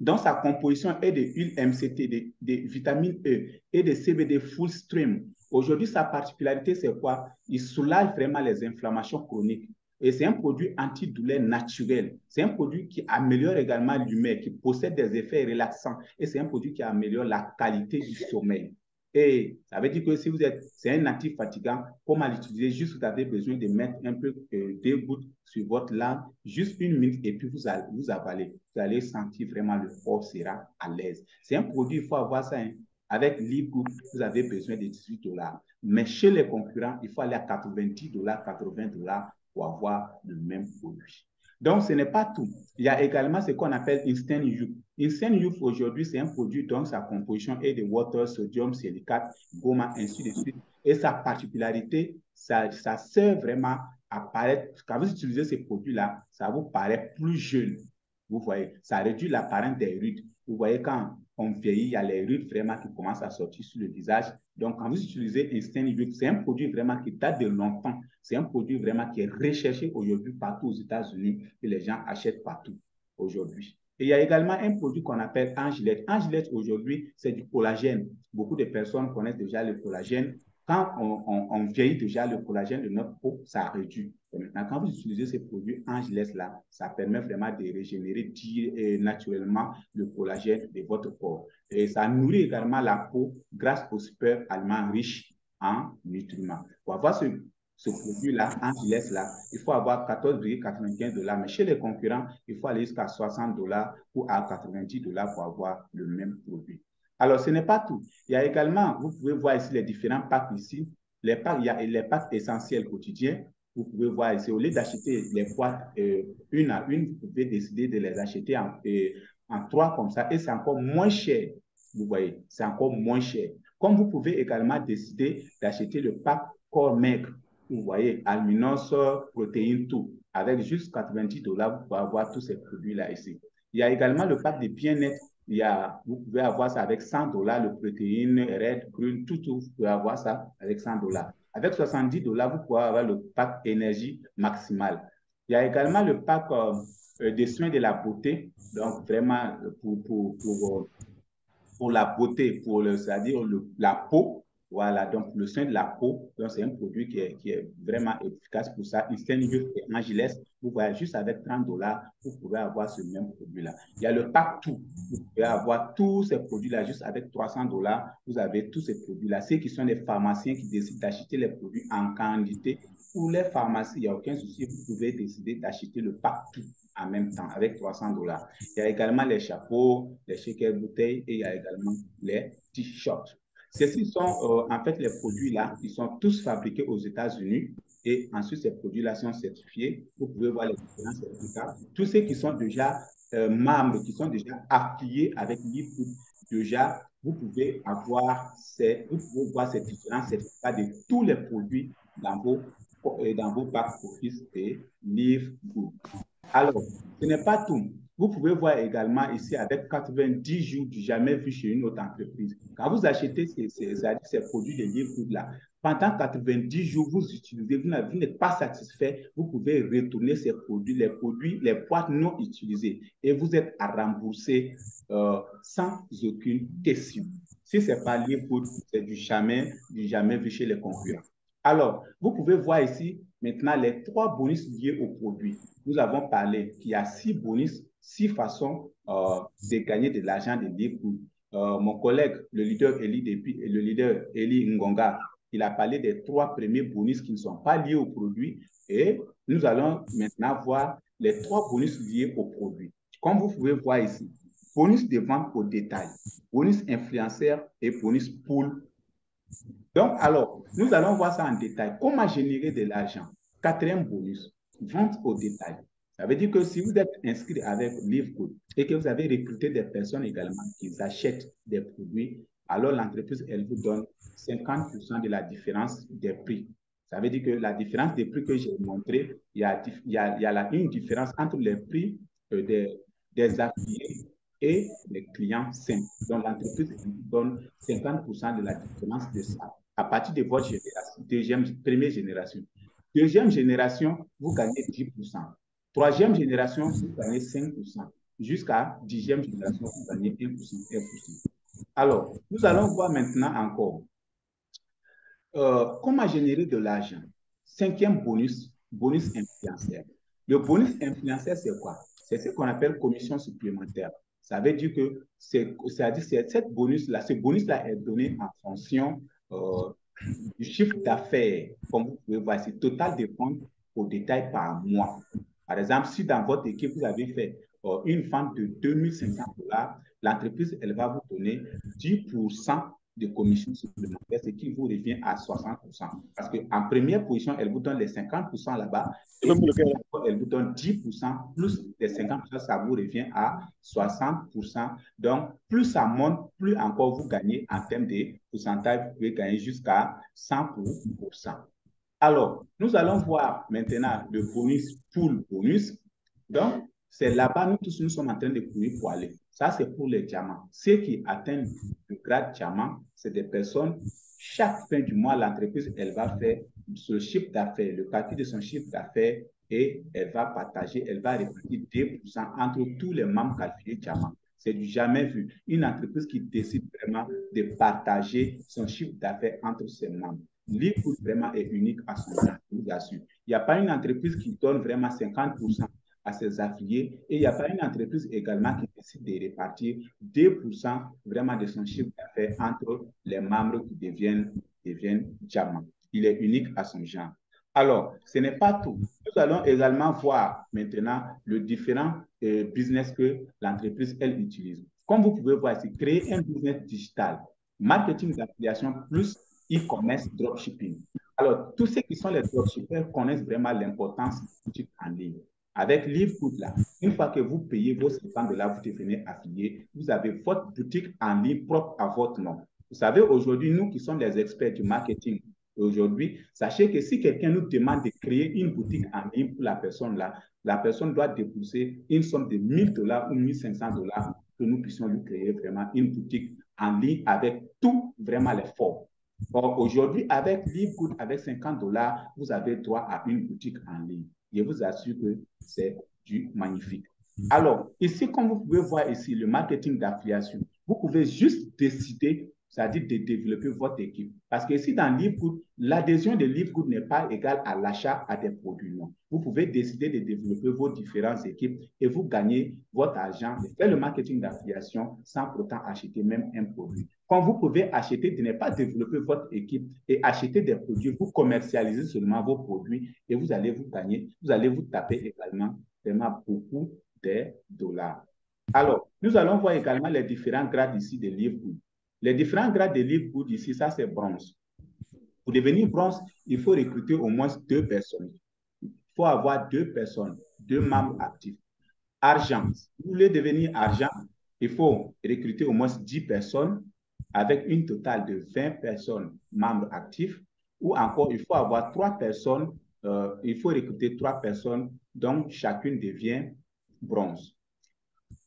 Dans sa composition est de huile MCT, de vitamine E et de CBD full stream. Aujourd'hui, sa particularité, c'est quoi? Il soulage vraiment les inflammations chroniques. Et c'est un produit antidouleur naturel. C'est un produit qui améliore également l'humeur, qui possède des effets relaxants. Et c'est un produit qui améliore la qualité du sommeil. Et ça veut dire que si vous êtes, c'est un natif fatigant, comment l'utiliser? Juste vous avez besoin de mettre un peu des gouttes sur votre langue, juste 1 minute, et puis vous avalez. Vous allez sentir vraiment le corps sera à l'aise. C'est un produit, il faut avoir ça. Hein. Avec Livegood, vous avez besoin de 18 $. Mais chez les concurrents, il faut aller à 90 $, 80 $ pour avoir le même produit. Donc, ce n'est pas tout. Il y a également ce qu'on appelle Instant Youth. Instant Youth, aujourd'hui, c'est un produit dont sa composition est de water, sodium, silicate, goma, ainsi de suite. Et sa particularité, ça sert vraiment à paraître, quand vous utilisez ces produits-là, ça vous paraît plus jeune. Vous voyez, ça réduit l'apparence des rides. Vous voyez, quand on vieillit, il y a les rides vraiment qui commencent à sortir sur le visage. Donc, quand vous utilisez Instant Youth, c'est un produit vraiment qui date de longtemps. C'est un produit vraiment qui est recherché aujourd'hui partout aux États-Unis et les gens achètent partout aujourd'hui. Et il y a également un produit qu'on appelle Angilette. Angilette, aujourd'hui, c'est du collagène. Beaucoup de personnes connaissent déjà le collagène. Quand on vieillit déjà, le collagène de notre peau, ça réduit. Et maintenant, quand vous utilisez ces produits Angeles-là, ça permet vraiment de régénérer naturellement le collagène de votre corps. Et ça nourrit également la peau grâce aux super aliments riches en nutriments. Pour avoir ce produit-là, Angeles-là, il faut avoir 14,95 $. Mais chez les concurrents, il faut aller jusqu'à 60 $ ou à 90 $ pour avoir le même produit. Alors, ce n'est pas tout. Il y a également, vous pouvez voir ici les différents packs ici. Les packs, il y a les packs essentiels quotidiens. Vous pouvez voir ici, au lieu d'acheter les boîtes une à une, vous pouvez décider de les acheter en 3 comme ça. Et c'est encore moins cher. Vous voyez, c'est encore moins cher. Comme vous pouvez également décider d'acheter le pack corps maigre. Vous voyez, alminos, protéines, tout. Avec juste 90 $, vous pouvez avoir tous ces produits-là ici. Il y a également le pack de bien-être. Vous pouvez avoir ça avec 100 $, le protéine, red, green, tout, vous pouvez avoir ça avec 100 $. Avec 70 $, vous pouvez avoir le pack énergie maximale. Il y a également le pack des soins de la beauté, donc vraiment pour la beauté, c'est-à-dire la peau. Voilà, donc le soin de la peau, c'est un produit qui est vraiment efficace pour ça. Instant Youth et Angeles, vous voyez, juste avec 30 $, vous pouvez avoir ce même produit-là. Il y a le pack tout. Vous pouvez avoir tous ces produits-là juste avec 300 $. Vous avez tous ces produits-là. Ceux qui sont les pharmaciens qui décident d'acheter les produits en quantité, pour les pharmacies, il n'y a aucun souci. Vous pouvez décider d'acheter le pack tout en même temps avec 300 $. Il y a également les chapeaux, les shakers bouteilles et il y a également les t-shirts. Ceux-ci sont en fait les produits-là, ils sont tous fabriqués aux États-Unis et ensuite ces produits-là sont certifiés. Vous pouvez voir les différents certificats. Tous ceux qui sont déjà membres, qui sont déjà affiliés avec Livegood, déjà, vous pouvez voir ces différents certificats de tous les produits dans vos dans vos back office et Live Good. Alors, ce n'est pas tout. Vous pouvez voir également ici avec 90 jours du jamais vu chez une autre entreprise. Quand vous achetez ces produits de Live Good là, pendant 90 jours, vous utilisez, vous n'êtes pas satisfait, vous pouvez retourner ces produits, les boîtes non utilisées et vous êtes à rembourser sans aucune question. Si ce n'est pas Live Good, c'est du jamais vu chez les concurrents. Alors, vous pouvez voir ici maintenant les 3 bonus liés au produit. Nous avons parlé qu'il y a 6 bonus, 6 façons de gagner de l'argent de Live Good. Mon collègue, le leader Eli Ngonga, il a parlé des 3 premiers bonus qui ne sont pas liés au produit et nous allons maintenant voir les 3 bonus liés au produit. Comme vous pouvez voir ici, bonus de vente au détail, bonus influenceur et bonus pool. Donc, alors, nous allons voir ça en détail. Comment générer de l'argent? 4e bonus, vente au détail. Ça veut dire que si vous êtes inscrit avec Live Good et que vous avez recruté des personnes également qui achètent des produits, alors l'entreprise, elle vous donne 50% de la différence des prix. Ça veut dire que la différence des prix que j'ai montré, il y a une différence entre les prix des affiliés et les clients simples. Donc, l'entreprise donne 50% de la différence de ça à partir de votre première génération. 2e génération, vous gagnez 10%. 3e génération, vous gagnez 5%. Jusqu'à 10e génération, vous gagnez 1%, 1%. Alors, nous allons voir maintenant encore comment générer de l'argent. 5e bonus, bonus influenceur. Le bonus influenceur, c'est quoi? C'est ce qu'on appelle commission supplémentaire. Ça veut dire que ce bonus-là est donné en fonction du chiffre d'affaires, comme vous pouvez voir, c'est total de ventes au détail par mois. Par exemple, si dans votre équipe, vous avez fait une vente de 2500 $, l'entreprise, elle va vous donner 10% de commission supplémentaire, ce qui vous revient à 60%. Parce qu'en première position, elle vous donne les 50% là-bas, et elle vous donne 10%, plus les 50%, ça vous revient à 60%. Donc, plus ça monte, plus encore vous gagnez en termes de pourcentage, vous pouvez gagner jusqu'à 100%. Alors, nous allons voir maintenant le bonus pool bonus. Donc, c'est là-bas, nous tous, nous sommes en train de courir pour aller. Ça, c'est pour les diamants. Ceux qui atteignent le grade diamant, c'est des personnes, chaque fin du mois, l'entreprise, elle va faire ce chiffre d'affaires, le calcul de son chiffre d'affaires, et elle va partager, elle va répartir 2% entre tous les membres qualifiés diamant. C'est du jamais vu. Une entreprise qui décide vraiment de partager son chiffre d'affaires entre ses membres. Live Good vraiment est unique à son genre, je vous assure. Il n'y a pas une entreprise qui donne vraiment 50% à ses affiliés et il n'y a pas une entreprise également qui décide de répartir 2% vraiment de son chiffre d'affaires entre les membres qui deviennent diamants. Il est unique à son genre. Alors, ce n'est pas tout. Nous allons également voir maintenant le différent business que l'entreprise, elle utilise. Comme vous pouvez voir ici, créer un business digital, marketing d'affiliation plus e-commerce, dropshipping. Alors, tous ceux qui sont les dropshippers connaissent vraiment l'importance du boutique en ligne. Avec Live Good, là, une fois que vous payez vos 50 $, vous devenez affilié, vous avez votre boutique en ligne propre à votre nom. Vous savez, aujourd'hui, nous qui sommes les experts du marketing, aujourd'hui, sachez que si quelqu'un nous demande de créer une boutique en ligne pour la personne là, la personne doit débourser une somme de 1000 $ ou 1500 $ que nous puissions lui créer vraiment une boutique en ligne avec tout vraiment les formes. Or, aujourd'hui, avec Live Good, avec 50 $, vous avez droit à une boutique en ligne. Je vous assure que c'est du magnifique. Alors, ici, comme vous pouvez voir ici, le marketing d'affiliation, vous pouvez juste décider, c'est-à-dire de développer votre équipe. Parce que ici, dans Live Good, l'adhésion de Live Good n'est pas égale à l'achat à des produits. Non. Vous pouvez décider de développer vos différentes équipes et vous gagnez votre argent, de faire le marketing d'affiliation sans pourtant acheter même un produit. Quand vous pouvez acheter, de ne pas développer votre équipe et acheter des produits, vous commercialisez seulement vos produits et vous allez vous gagner, vous allez vous taper également vraiment beaucoup de dollars. Alors, nous allons voir également les différents grades ici de Live Good. Les différents grades de Live Good ici, ça c'est bronze. Pour devenir bronze, il faut recruter au moins 2 personnes. Il faut avoir 2 personnes, 2 membres actifs. Argent, si vous voulez devenir argent, il faut recruter au moins 10 personnes avec une totale de 20 personnes membres actifs, ou encore il faut avoir 3 personnes il faut recruter 3 personnes, dont chacune devient bronze.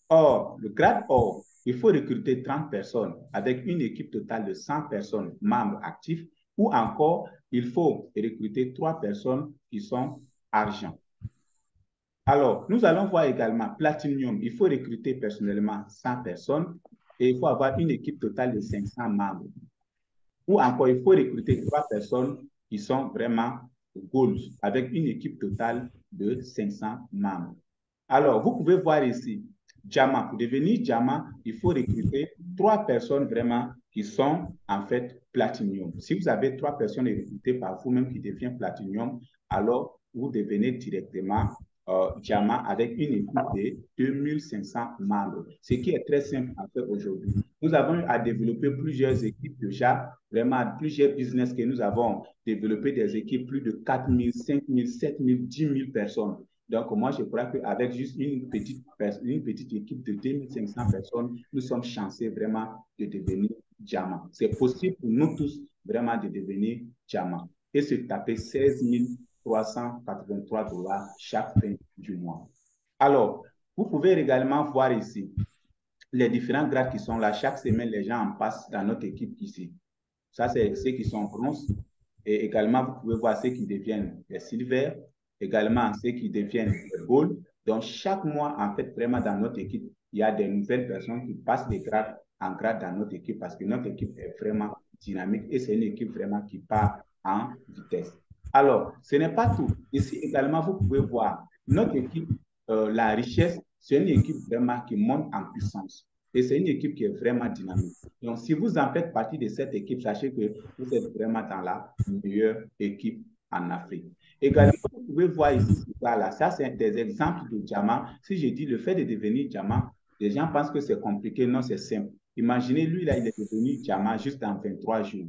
Or, le grade or, il faut recruter 30 personnes avec une équipe totale de 100 personnes membres actifs, ou encore, il faut recruter 3 personnes qui sont argent. Alors, nous allons voir également Platinum. Il faut recruter personnellement 100 personnes et il faut avoir une équipe totale de 500 membres. Ou encore, il faut recruter 3 personnes qui sont vraiment Gold avec une équipe totale de 500 membres. Alors, vous pouvez voir ici, Diamant. Pour devenir Diamant, il faut recruter 3 personnes vraiment qui sont en fait Platinum. Si vous avez 3 personnes recrutées par vous-même qui deviennent Platinum, alors vous devenez directement Diamant avec une équipe de 2500 membres, ce qui est très simple à faire aujourd'hui. Nous avons à développer plusieurs équipes déjà, vraiment plusieurs business que nous avons développé, des équipes plus de 4000, 5000, 7000, 10 000 personnes. Donc, moi, je crois qu'avec juste une petite équipe de 2500 personnes, nous sommes chanceux vraiment de devenir diamant. C'est possible pour nous tous vraiment de devenir diamant et se taper 16 383 $ chaque fin du mois. Alors, vous pouvez également voir ici les différents grades qui sont là. Chaque semaine, les gens en passent dans notre équipe ici. Ça, c'est ceux qui sont bronze. Et également, vous pouvez voir ceux qui deviennent les silver, également ceux qui deviennent les gold. Donc, chaque mois, en fait, vraiment dans notre équipe, il y a des nouvelles personnes qui passent des grades en grade dans notre équipe parce que notre équipe est vraiment dynamique et c'est une équipe vraiment qui part en vitesse. Alors, ce n'est pas tout. Ici également, vous pouvez voir notre équipe, la richesse, c'est une équipe vraiment qui monte en puissance. Et c'est une équipe qui est vraiment dynamique. Donc, si vous en faites partie de cette équipe, sachez que vous êtes vraiment dans la meilleure équipe en Afrique. Également, vous pouvez voir ici, là, ça c'est des exemples de diamants. Si je dis le fait de devenir diamant, les gens pensent que c'est compliqué. Non, c'est simple. Imaginez, lui, là, il est devenu diamant juste en 23 jours.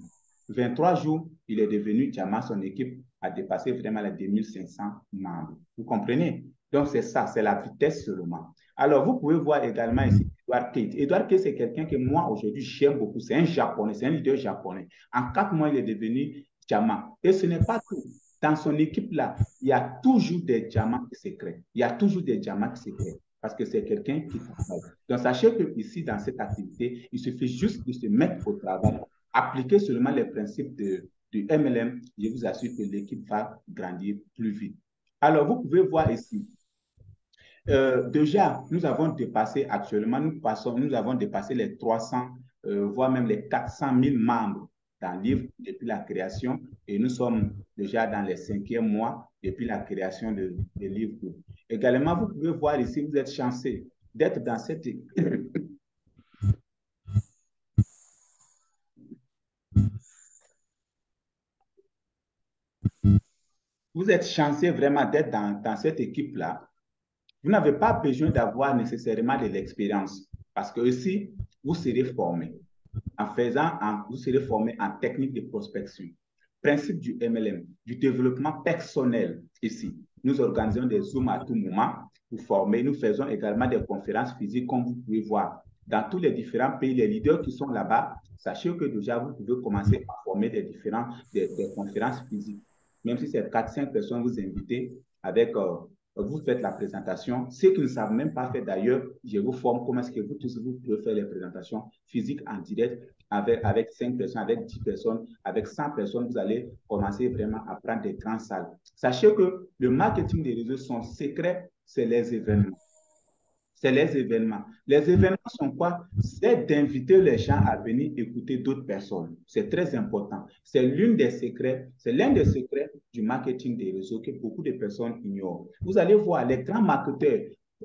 23 jours, il est devenu diamant. Son équipe a dépassé vraiment les 2500 membres. Vous comprenez? Donc, c'est ça, c'est la vitesse seulement. Alors, vous pouvez voir également ici Edward Kate. Edward Kate, c'est quelqu'un que moi, aujourd'hui, j'aime beaucoup. C'est un japonais, c'est un leader japonais. En 4 mois, il est devenu diamant. Et ce n'est pas tout. Dans son équipe-là, il y a toujours des diamants secrets. Il y a toujours des diamants secrets parce que c'est quelqu'un qui travaille. Donc, sachez que ici, dans cette activité, il suffit juste de se mettre au travail, appliquer seulement les principes du MLM. Je vous assure que l'équipe va grandir plus vite. Alors, vous pouvez voir ici, déjà, nous avons dépassé actuellement, nous avons dépassé les 300, voire même les 400 000 membres dans le livre depuis la création et nous sommes déjà dans les 5e mois depuis la création de livre. Également, vous pouvez voir ici, vous êtes chanceux d'être dans cette vous êtes chanceux vraiment d'être dans cette équipe-là. Vous n'avez pas besoin d'avoir nécessairement de l'expérience parce que ici, vous serez formé. Vous serez formé en technique de prospection. Principe du MLM, du développement personnel ici. Nous organisons des Zooms à tout moment pour former. Nous faisons également des conférences physiques, comme vous pouvez voir. Dans tous les différents pays, les leaders qui sont là-bas, sachez que déjà, vous pouvez commencer à former des conférences physiques. Même si c'est 4-5 personnes vous invitez avec vous faites la présentation. Ceux qui ne savent même pas faire d'ailleurs, je vous forme comment est-ce que vous tous vous pouvez faire les présentations physiques en direct avec 5 personnes, avec 10 personnes, avec 100 personnes. Vous allez commencer vraiment à prendre des grandes salles. Sachez que le marketing des réseaux, son secret, c'est les événements. C'est les événements. Les événements sont quoi? C'est d'inviter les gens à venir écouter d'autres personnes. C'est très important. C'est l'un des secrets du marketing des réseaux que beaucoup de personnes ignorent. Vous allez voir, les grands marketeurs,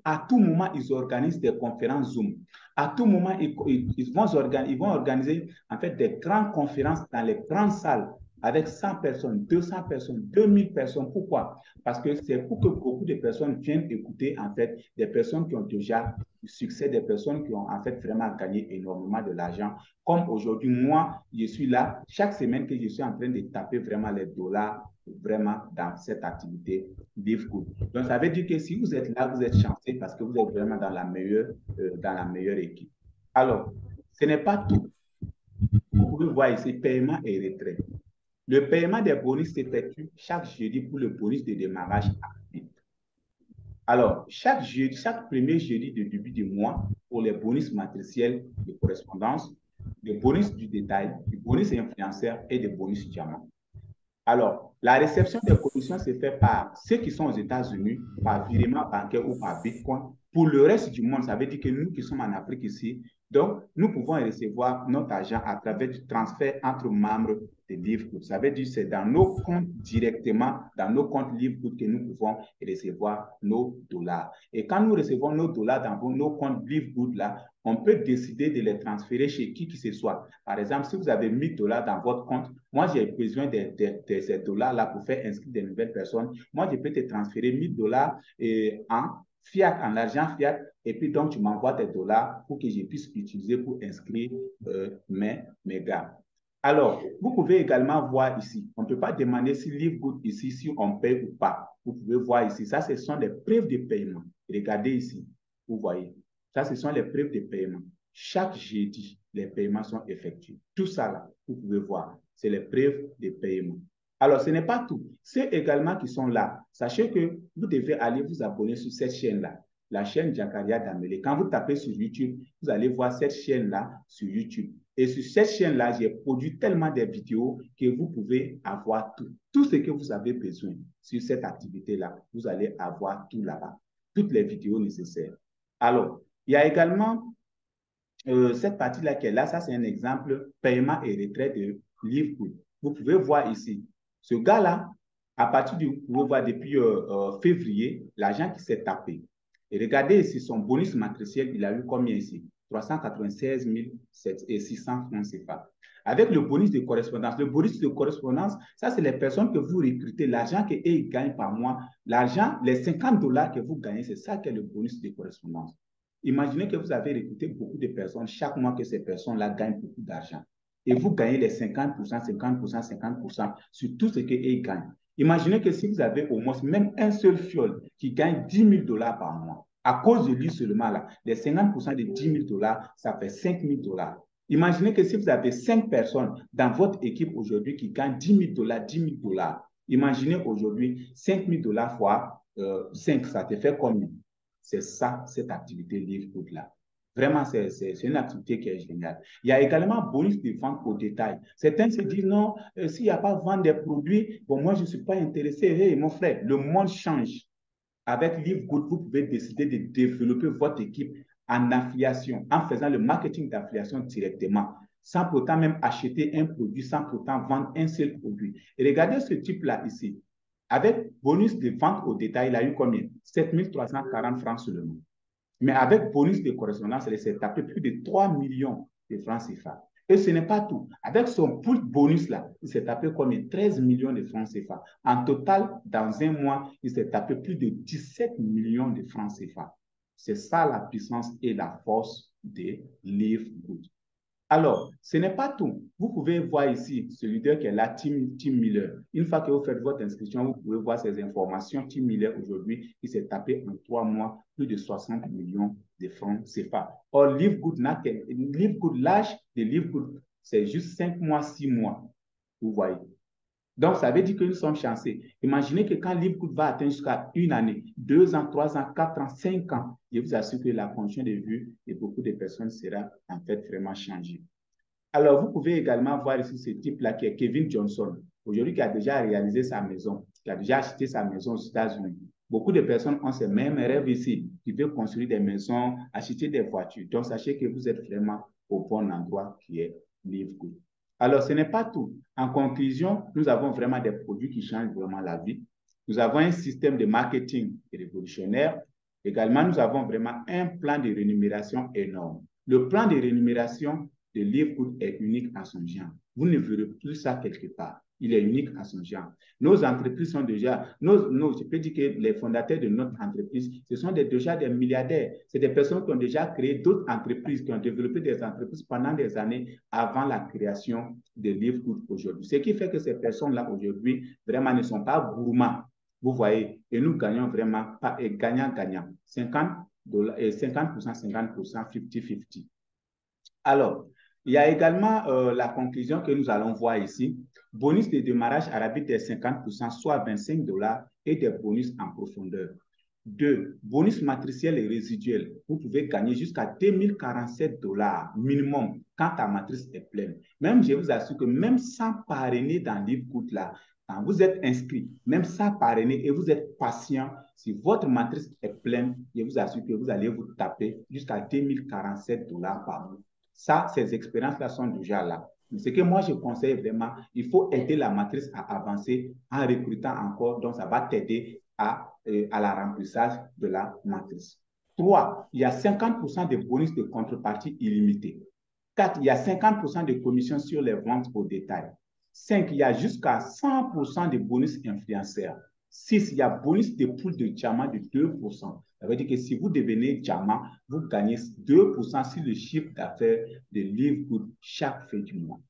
à tout moment, ils organisent des conférences Zoom. À tout moment, ils vont organiser en fait des grandes conférences dans les grandes salles avec 100 personnes, 200 personnes, 2000 personnes. Pourquoi? Parce que c'est pour que beaucoup de personnes viennent écouter en fait des personnes qui ont déjà du succès, des personnes qui ont en fait vraiment gagné énormément de l'argent. Comme aujourd'hui, moi, je suis là chaque semaine que je suis en train de taper vraiment les dollars vraiment dans cette activité Live Good. Donc, ça veut dire que si vous êtes là, vous êtes chanceux parce que vous êtes vraiment dans la meilleure équipe. Alors, ce n'est pas tout. Vous pouvez voir ici paiement et retrait. Le paiement des bonus s'effectue chaque jeudi pour le bonus de démarrage actif. Alors, chaque premier jeudi de début du mois, pour les bonus matriciels de correspondance, des bonus du détail, du bonus influenceur et des bonus diamant. Alors, la réception des commissions se fait par ceux qui sont aux États-Unis, par virement bancaire ou par Bitcoin. Pour le reste du monde, ça veut dire que nous qui sommes en Afrique ici, donc nous pouvons recevoir notre argent à travers du transfert entre membres de Livegood. Ça veut dire que c'est dans nos comptes directement, dans nos comptes Livegood que nous pouvons recevoir nos dollars. Et quand nous recevons nos dollars dans nos comptes Livegood là, on peut décider de les transférer chez qui que ce soit. Par exemple, si vous avez 1000 dollars dans votre compte, moi, j'ai besoin de ces dollars-là pour faire inscrire de nouvelles personnes. Moi, je peux te transférer 1000 dollars en fiat, en argent fiat, et puis donc tu m'envoies tes dollars pour que je puisse utiliser pour inscrire mes gars. Alors, vous pouvez également voir ici, on ne peut pas demander si Livegood ici, si on paye ou pas. Vous pouvez voir ici, ça, ce sont les preuves de paiement. Regardez ici, vous voyez. Ça, ce sont les preuves de paiement. Chaque jeudi, les paiements sont effectués. Tout ça, là, vous pouvez voir, c'est les preuves de paiement. Alors, ce n'est pas tout. Ceux également qui sont là, sachez que vous devez aller vous abonner sur cette chaîne-là, la chaîne Jakaria Damele. Quand vous tapez sur YouTube, vous allez voir cette chaîne-là sur YouTube. Et sur cette chaîne-là, j'ai produit tellement de vidéos que vous pouvez avoir tout. Tout ce que vous avez besoin sur cette activité-là, vous allez avoir tout là-bas. Toutes les vidéos nécessaires. Alors, il y a également cette partie-là qui est là, ça c'est un exemple paiement et retrait de Livegood. Vous pouvez voir ici, ce gars-là, à partir du, vous pouvez voir depuis février, l'argent qui s'est tapé. Et regardez ici, son bonus matriciel, il a eu combien ici? 396 600 francs CFA. Avec le bonus de correspondance, ça c'est les personnes que vous recrutez, l'argent qu'ils gagnent par mois, l'argent, les 50 dollars que vous gagnez, c'est ça qui est le bonus de correspondance. Imaginez que vous avez recruté beaucoup de personnes, chaque mois que ces personnes-là gagnent beaucoup d'argent. Et vous gagnez les 50%, 50%, 50% sur tout ce qu'ils gagnent. Imaginez que si vous avez au moins même un seul fiole qui gagne 10 000 dollars par mois, à cause de lui seulement, là, les 50% de 10 000 dollars, ça fait 5 000 dollars. Imaginez que si vous avez 5 personnes dans votre équipe aujourd'hui qui gagnent 10 000 dollars, 10 000 dollars, imaginez aujourd'hui 5 000 dollars fois 5, ça te fait combien? C'est ça, cette activité Livegood-là. Vraiment, c'est une activité qui est géniale. Il y a également bonus de vente au détail. Certains se disent, non, s'il n'y a pas de vente des produits, bon, moi, je ne suis pas intéressé. Hey, mon frère, le monde change. Avec Livegood, vous pouvez décider de développer votre équipe en affiliation, en faisant le marketing d'affiliation directement, sans pourtant même acheter un produit, sans pourtant vendre un seul produit. Et regardez ce type-là ici. Avec bonus de vente au détail, il a eu combien? 7 340 francs seulement. Mais avec bonus de correspondance, il s'est tapé plus de 3 millions de francs CFA. Et ce n'est pas tout. Avec son pool bonus-là, il s'est tapé combien? 13 millions de francs CFA. En total, dans un mois, il s'est tapé plus de 17 millions de francs CFA. C'est ça la puissance et la force de Livegood. Alors, ce n'est pas tout. Vous pouvez voir ici ce leader qui est là, Tim Miller. Une fois que vous faites votre inscription, vous pouvez voir ces informations. Tim Miller, aujourd'hui, il s'est tapé en 3 mois plus de 60 millions de francs CFA. Or, Livegood, l'âge de Livegood, c'est juste 5 mois, 6 mois. Vous voyez. Donc, ça veut dire que nous sommes chanceux. Imaginez que quand Livegood va atteindre jusqu'à 1 année, 2 ans, 3 ans, 4 ans, 5 ans, je vous assure que la condition de vue de beaucoup de personnes sera en fait vraiment changée. Alors, vous pouvez également voir ici ce type-là qui est Kevin Johnson, aujourd'hui qui a déjà réalisé sa maison, qui a déjà acheté sa maison aux États-Unis. Beaucoup de personnes ont ces mêmes rêves ici, qui veulent construire des maisons, acheter des voitures. Donc, sachez que vous êtes vraiment au bon endroit qui est Livegood. Alors, ce n'est pas tout. En conclusion, nous avons vraiment des produits qui changent vraiment la vie. Nous avons un système de marketing révolutionnaire. Également, nous avons vraiment un plan de rémunération énorme. Le plan de rémunération de Livegood est unique à son genre. Vous ne verrez plus ça quelque part. Il est unique à son genre. Nos entreprises sont déjà, je peux dire que les fondateurs de notre entreprise, ce sont déjà des milliardaires. C'est des personnes qui ont déjà créé d'autres entreprises, qui ont développé des entreprises pendant des années avant la création de Livegood aujourd'hui. Ce qui fait que ces personnes-là aujourd'hui, vraiment ne sont pas gourmands. Vous voyez, et nous gagnons vraiment pas gagnant-gagnant. 50%, 50%, 50%, 50-50. Alors, Il y a également la conclusion que nous allons voir ici. Bonus de démarrage à rapide des 50%, soit $25, et des bonus en profondeur. 2. Bonus matriciel et résiduel. Vous pouvez gagner jusqu'à $2047 minimum quand ta matrice est pleine. Même, je vous assure que même sans parrainer dans LiveGood là, quand vous êtes inscrit, même sans parrainer et vous êtes patient, si votre matrice est pleine, je vous assure que vous allez vous taper jusqu'à $2047 par mois. Ça, ces expériences-là sont déjà là. Mais ce que moi, je conseille vraiment, il faut aider la matrice à avancer en recrutant encore. Donc, ça va t'aider à la remplissage de la matrice. 3. Il y a 50% de bonus de contrepartie illimité. 4. Il y a 50% de commission sur les ventes au détail. 5. Il y a jusqu'à 100% de bonus influenceurs. 6. Il y a bonus de pool de diamant de 2%. Ça veut dire que si vous devenez diamant, vous gagnez 2% sur le chiffre d'affaires de LiveGood chaque fin du mois.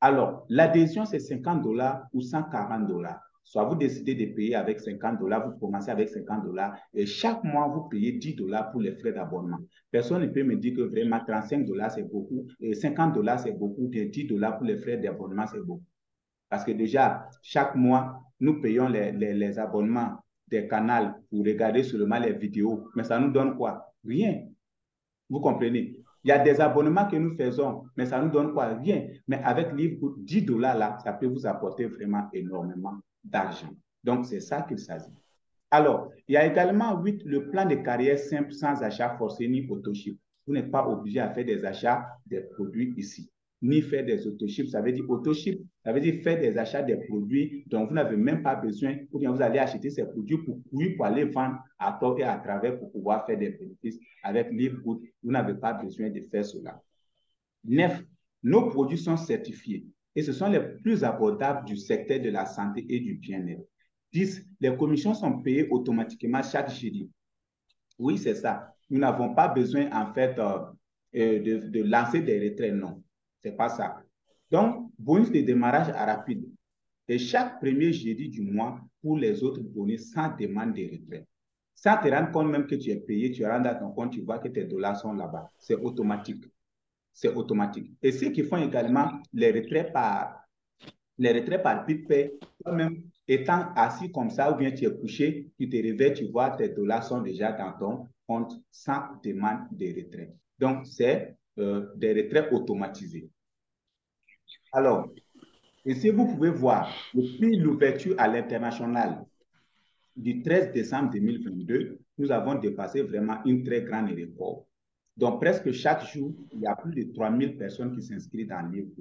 Alors, l'adhésion, c'est $50 ou $140. Soit vous décidez de payer avec $50, vous commencez avec $50 et chaque mois, vous payez $10 pour les frais d'abonnement. Personne ne peut me dire que vraiment $35 c'est beaucoup et $50 c'est beaucoup, et $10 pour les frais d'abonnement c'est beaucoup. Parce que déjà, chaque mois, nous payons les abonnements des canaux pour regarder seulement les vidéos. Mais ça nous donne quoi? Rien. Vous comprenez? Il y a des abonnements que nous faisons, mais ça nous donne quoi? Rien. Mais avec LiveGood, $10 là, ça peut vous apporter vraiment énormément d'argent. Donc, c'est ça qu'il s'agit. Alors, il y a également 8, le plan de carrière simple sans achat forcé ni autoship. Vous n'êtes pas obligé à faire des achats des produits ici, ni faire des autoship. Ça veut dire autoship, ça veut dire faire des achats des produits dont vous n'avez même pas besoin, ou bien vous allez acheter ces produits pour aller vendre à tort et à travers pour pouvoir faire des bénéfices. Avec LiveGood, vous n'avez pas besoin de faire cela. 9. Nos produits sont certifiés et ce sont les plus abordables du secteur de la santé et du bien-être. 10. Les commissions sont payées automatiquement chaque jeudi. Oui, c'est ça. Nous n'avons pas besoin, en fait, de lancer des retraits. Non, c'est pas ça. Donc, bonus de démarrage à rapide. Et chaque premier jeudi du mois pour les autres bonus sans demande de retrait. Sans te rendre compte même que tu es payé, tu rentres dans ton compte, tu vois que tes dollars sont là-bas. C'est automatique. C'est automatique. Et ceux qui font également les retraits par PIPay, toi-même, étant assis comme ça ou bien tu es couché, tu te réveilles, tu vois tes dollars sont déjà dans ton compte sans demande de retrait. Donc, c'est des retraits automatisés. Alors, ici, vous pouvez voir, depuis l'ouverture à l'international du 13 décembre 2022, nous avons dépassé vraiment une très grande record. Donc, presque chaque jour, il y a plus de 3000 personnes qui s'inscrivent dans le livre.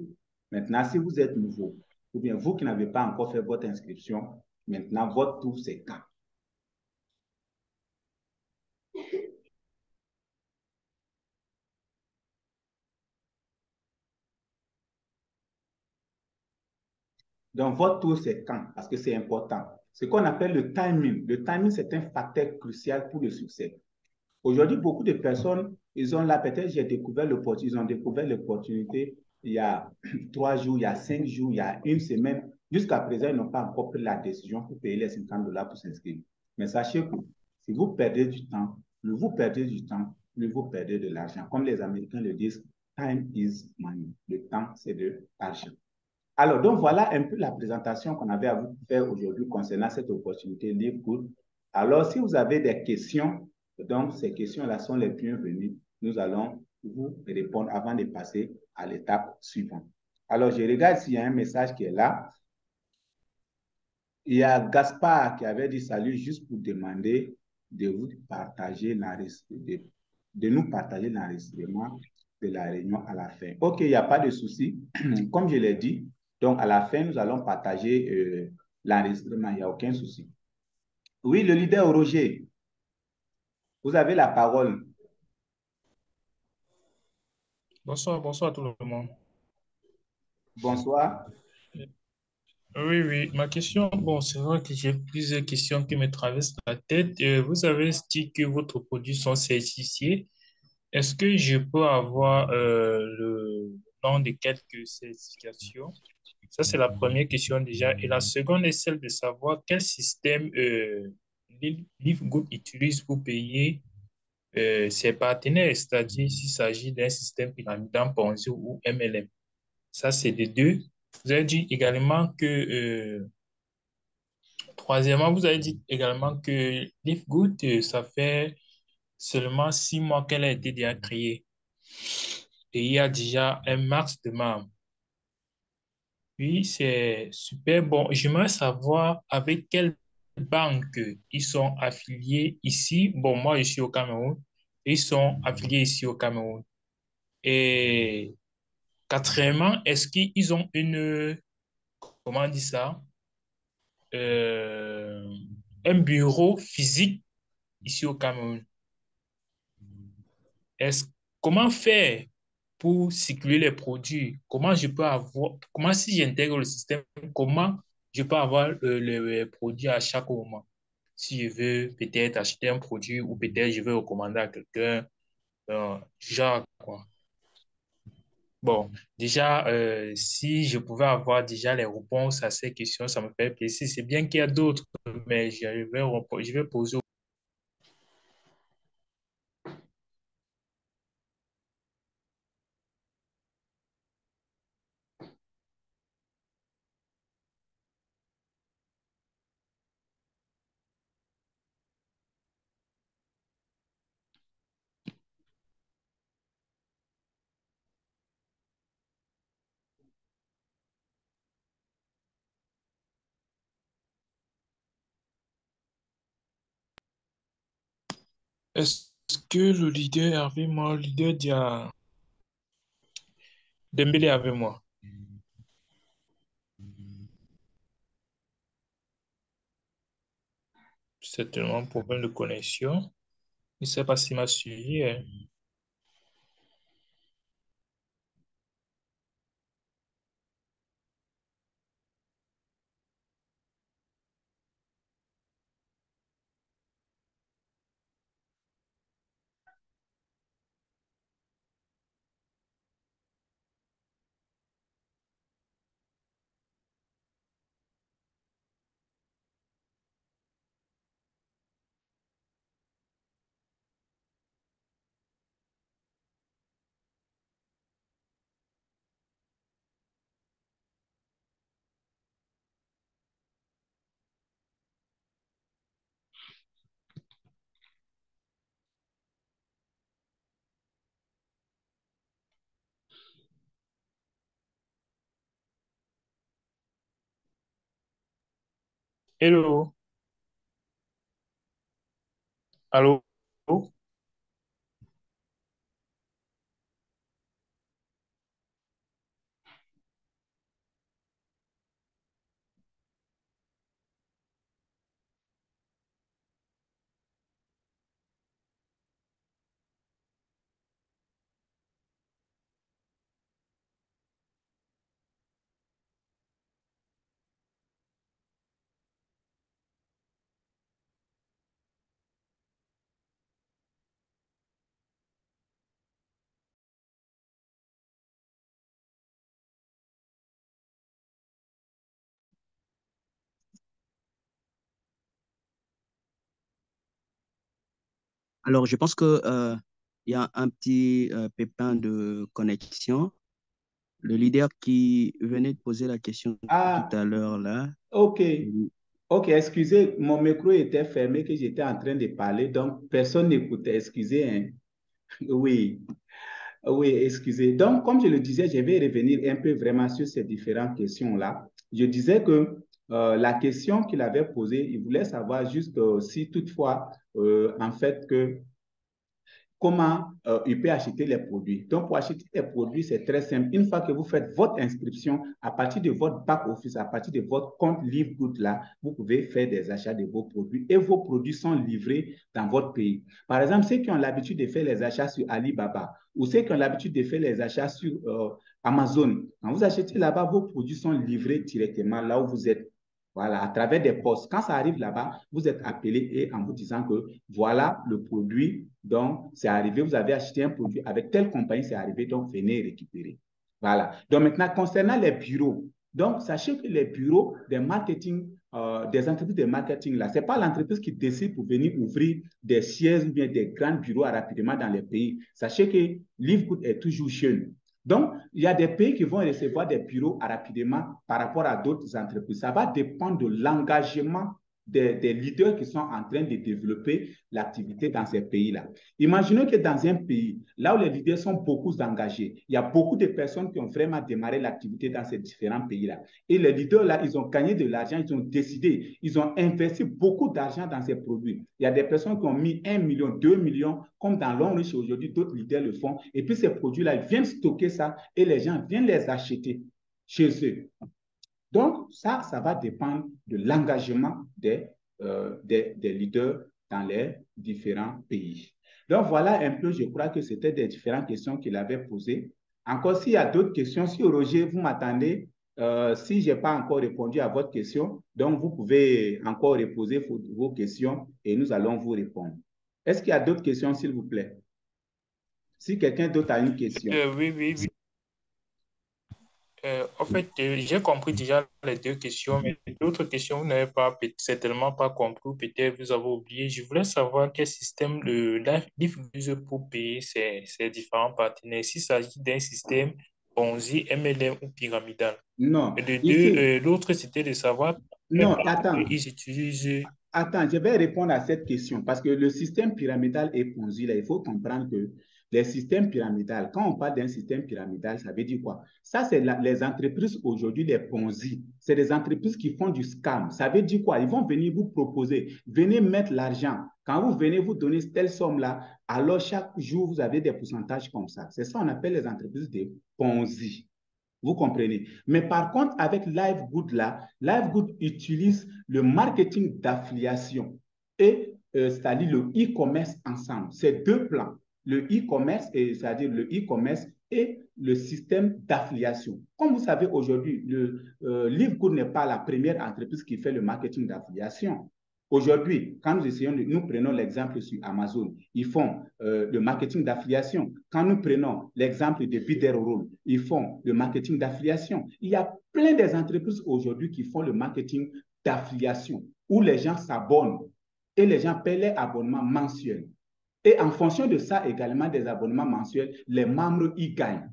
Maintenant, si vous êtes nouveau, ou bien vous qui n'avez pas encore fait votre inscription, maintenant, votre tour, c'est quand? Donc, votre tour, c'est quand? Parce que c'est important. Ce qu'on appelle le timing. Le timing, c'est un facteur crucial pour le succès. Aujourd'hui, beaucoup de personnes, ils ont là, peut-être ils ont découvert l'opportunité il y a 3 jours, il y a 5 jours, il y a une semaine. Jusqu'à présent, ils n'ont pas encore pris la décision pour payer les $50 pour s'inscrire. Mais sachez que si vous perdez du temps, plus vous perdez du temps, plus vous perdez de l'argent. Comme les Américains le disent, time is money. Le temps, c'est de l'argent. Alors, donc voilà un peu la présentation qu'on avait à vous faire aujourd'hui concernant cette opportunité LiveGood. Alors, si vous avez des questions, donc ces questions-là sont les bienvenues. Nous allons vous répondre avant de passer à l'étape suivante. Alors, je regarde s'il y a un message qui est là. Il y a Gaspard qui avait dit salut juste pour demander de vous partager de nous partager l'enregistrement de la réunion à la fin. OK, il n'y a pas de souci. Comme je l'ai dit, donc à la fin, nous allons partager l'enregistrement. Il n'y a aucun souci. Oui, le leader Roger, vous avez la parole. Bonsoir, bonsoir à tout le monde. Bonsoir. Oui, oui, ma question, bon, c'est vrai que j'ai plusieurs questions qui me traversent la tête. Vous avez dit que votre produit sont certifiés. Est-ce que je peux avoir le nom de quelques certifications? Ça, c'est la première question déjà. Et la seconde est celle de savoir quel système LiveGood utilise pour payer ses partenaires, c'est-à-dire s'il s'agit d'un système pyramidal Ponzi ou MLM. Ça, c'est de deux. Vous avez dit également que, troisièmement, vous avez dit également que Livegood, ça fait seulement 6 mois qu'elle a été déjà créée. Et il y a déjà un max de membres. Oui, c'est super bon. J'aimerais savoir avec quelle banque ils sont affiliés ici. Bon, moi, je suis au Cameroun. Ils sont affiliés ici au Cameroun. Et quatrièmement, est-ce qu'ils ont comment on dit ça? Euh, un bureau physique ici au Cameroun? Est-ce, comment faire pour circuler les produits? Comment je peux avoir, comment si j'intègre le système, comment je peux avoir le produit à chaque moment? Si je veux peut-être acheter un produit ou peut-être je veux recommander à quelqu'un, genre quoi. Bon, déjà, si je pouvais avoir déjà les réponses à ces questions, ça me fait plaisir. C'est bien qu'il y a d'autres, mais je vais poser. Est-ce que le leader est avec moi, le leader Dembélé est avec moi? C'est tellement un problème de connexion. Je ne sais pas s'il m'a suivi, hein. Hello, allô? Alors, je pense que, il y a un petit pépin de connexion. Le leader qui venait de poser la question tout Ah, à l'heure là, ok. il- Ok, excusez, mon micro était fermé, que j'étais en train de parler, donc personne n'écoutait. Excusez, hein. Oui, oui, excusez. Donc, comme je le disais, je vais revenir un peu vraiment sur ces différentes questions-là. Je disais que la question qu'il avait posée, il voulait savoir juste si toutefois, en fait, que comment il peut acheter les produits. Donc, pour acheter les produits, c'est très simple. Une fois que vous faites votre inscription, à partir de votre back-office, à partir de votre compte Livegood là, vous pouvez faire des achats de vos produits et vos produits sont livrés dans votre pays. Par exemple, ceux qui ont l'habitude de faire les achats sur Alibaba ou ceux qui ont l'habitude de faire les achats sur Amazon, quand vous achetez là-bas, vos produits sont livrés directement là où vous êtes. Voilà, à travers des postes. Quand ça arrive là-bas, vous êtes appelé et en vous disant que voilà le produit, donc c'est arrivé, vous avez acheté un produit avec telle compagnie, c'est arrivé, donc venez récupérer. Voilà. Donc maintenant, concernant les bureaux, donc sachez que les bureaux des marketing des entreprises de marketing, là, ce n'est pas l'entreprise qui décide pour venir ouvrir des sièges ou bien des grands bureaux rapidement dans les pays. Sachez que Livegood est toujours jeune. Donc, il y a des pays qui vont recevoir des bureaux rapidement par rapport à d'autres entreprises. Ça va dépendre de l'engagement des leaders qui sont en train de développer l'activité dans ces pays-là. Imaginons que dans un pays, là où les leaders sont beaucoup engagés, il y a beaucoup de personnes qui ont vraiment démarré l'activité dans ces différents pays-là. Et les leaders-là, ils ont gagné de l'argent, ils ont décidé, ils ont investi beaucoup d'argent dans ces produits. Il y a des personnes qui ont mis 1 million, 2 millions, comme dans l'Onrich aujourd'hui, d'autres leaders le font. Et puis ces produits-là, ils viennent stocker ça et les gens viennent les acheter chez eux. Donc, ça va dépendre de l'engagement des leaders dans les différents pays. Donc, voilà un peu, je crois que c'était des différentes questions qu'il avait posées. Encore, s'il y a d'autres questions, si Roger, vous m'attendez, si je n'ai pas encore répondu à votre question, donc vous pouvez encore reposer vos questions et nous allons vous répondre. Est-ce qu'il y a d'autres questions, s'il vous plaît? Si quelqu'un d'autre a une question. Oui, oui, oui. En fait, j'ai compris déjà les deux questions, mais d'autres questions, vous n'avez pas certainement pas compris, peut-être vous avez oublié. Je voulais savoir quel système de diffuse pour payer ces différents partenaires, s'il s'agit d'un système Ponzi, MLM ou pyramidal. Non, Et de ici, deux, l'autre, c'était de savoir non, attends. ils utilisent. Attends, je vais répondre à cette question parce que le système pyramidal et Ponzi, là, il faut comprendre que les systèmes pyramidales, quand on parle d'un système pyramidal, ça veut dire quoi? Ça, c'est les entreprises aujourd'hui, les Ponzi. C'est des entreprises qui font du scam. Ça veut dire quoi? Ils vont venir vous proposer, venez mettre l'argent. Quand vous venez vous donner telle somme-là, alors chaque jour, vous avez des pourcentages comme ça. C'est ça qu'on appelle les entreprises de Ponzi. Vous comprenez? Mais par contre, avec Livegood, là, Livegood utilise le marketing d'affiliation et c'est-à-dire le e-commerce ensemble. C'est deux plans. Le e-commerce, c'est-à-dire le e-commerce et le système d'affiliation. Comme vous savez aujourd'hui, Livegood n'est pas la première entreprise qui fait le marketing d'affiliation. Aujourd'hui, quand nous essayons, nous prenons l'exemple sur Amazon, ils font le marketing d'affiliation. Quand nous prenons l'exemple de Biderroll, ils font le marketing d'affiliation. Il y a plein des entreprises aujourd'hui qui font le marketing d'affiliation, où les gens s'abonnent et les gens paient les abonnements mensuels. Et en fonction de ça également, des abonnements mensuels, les membres y gagnent.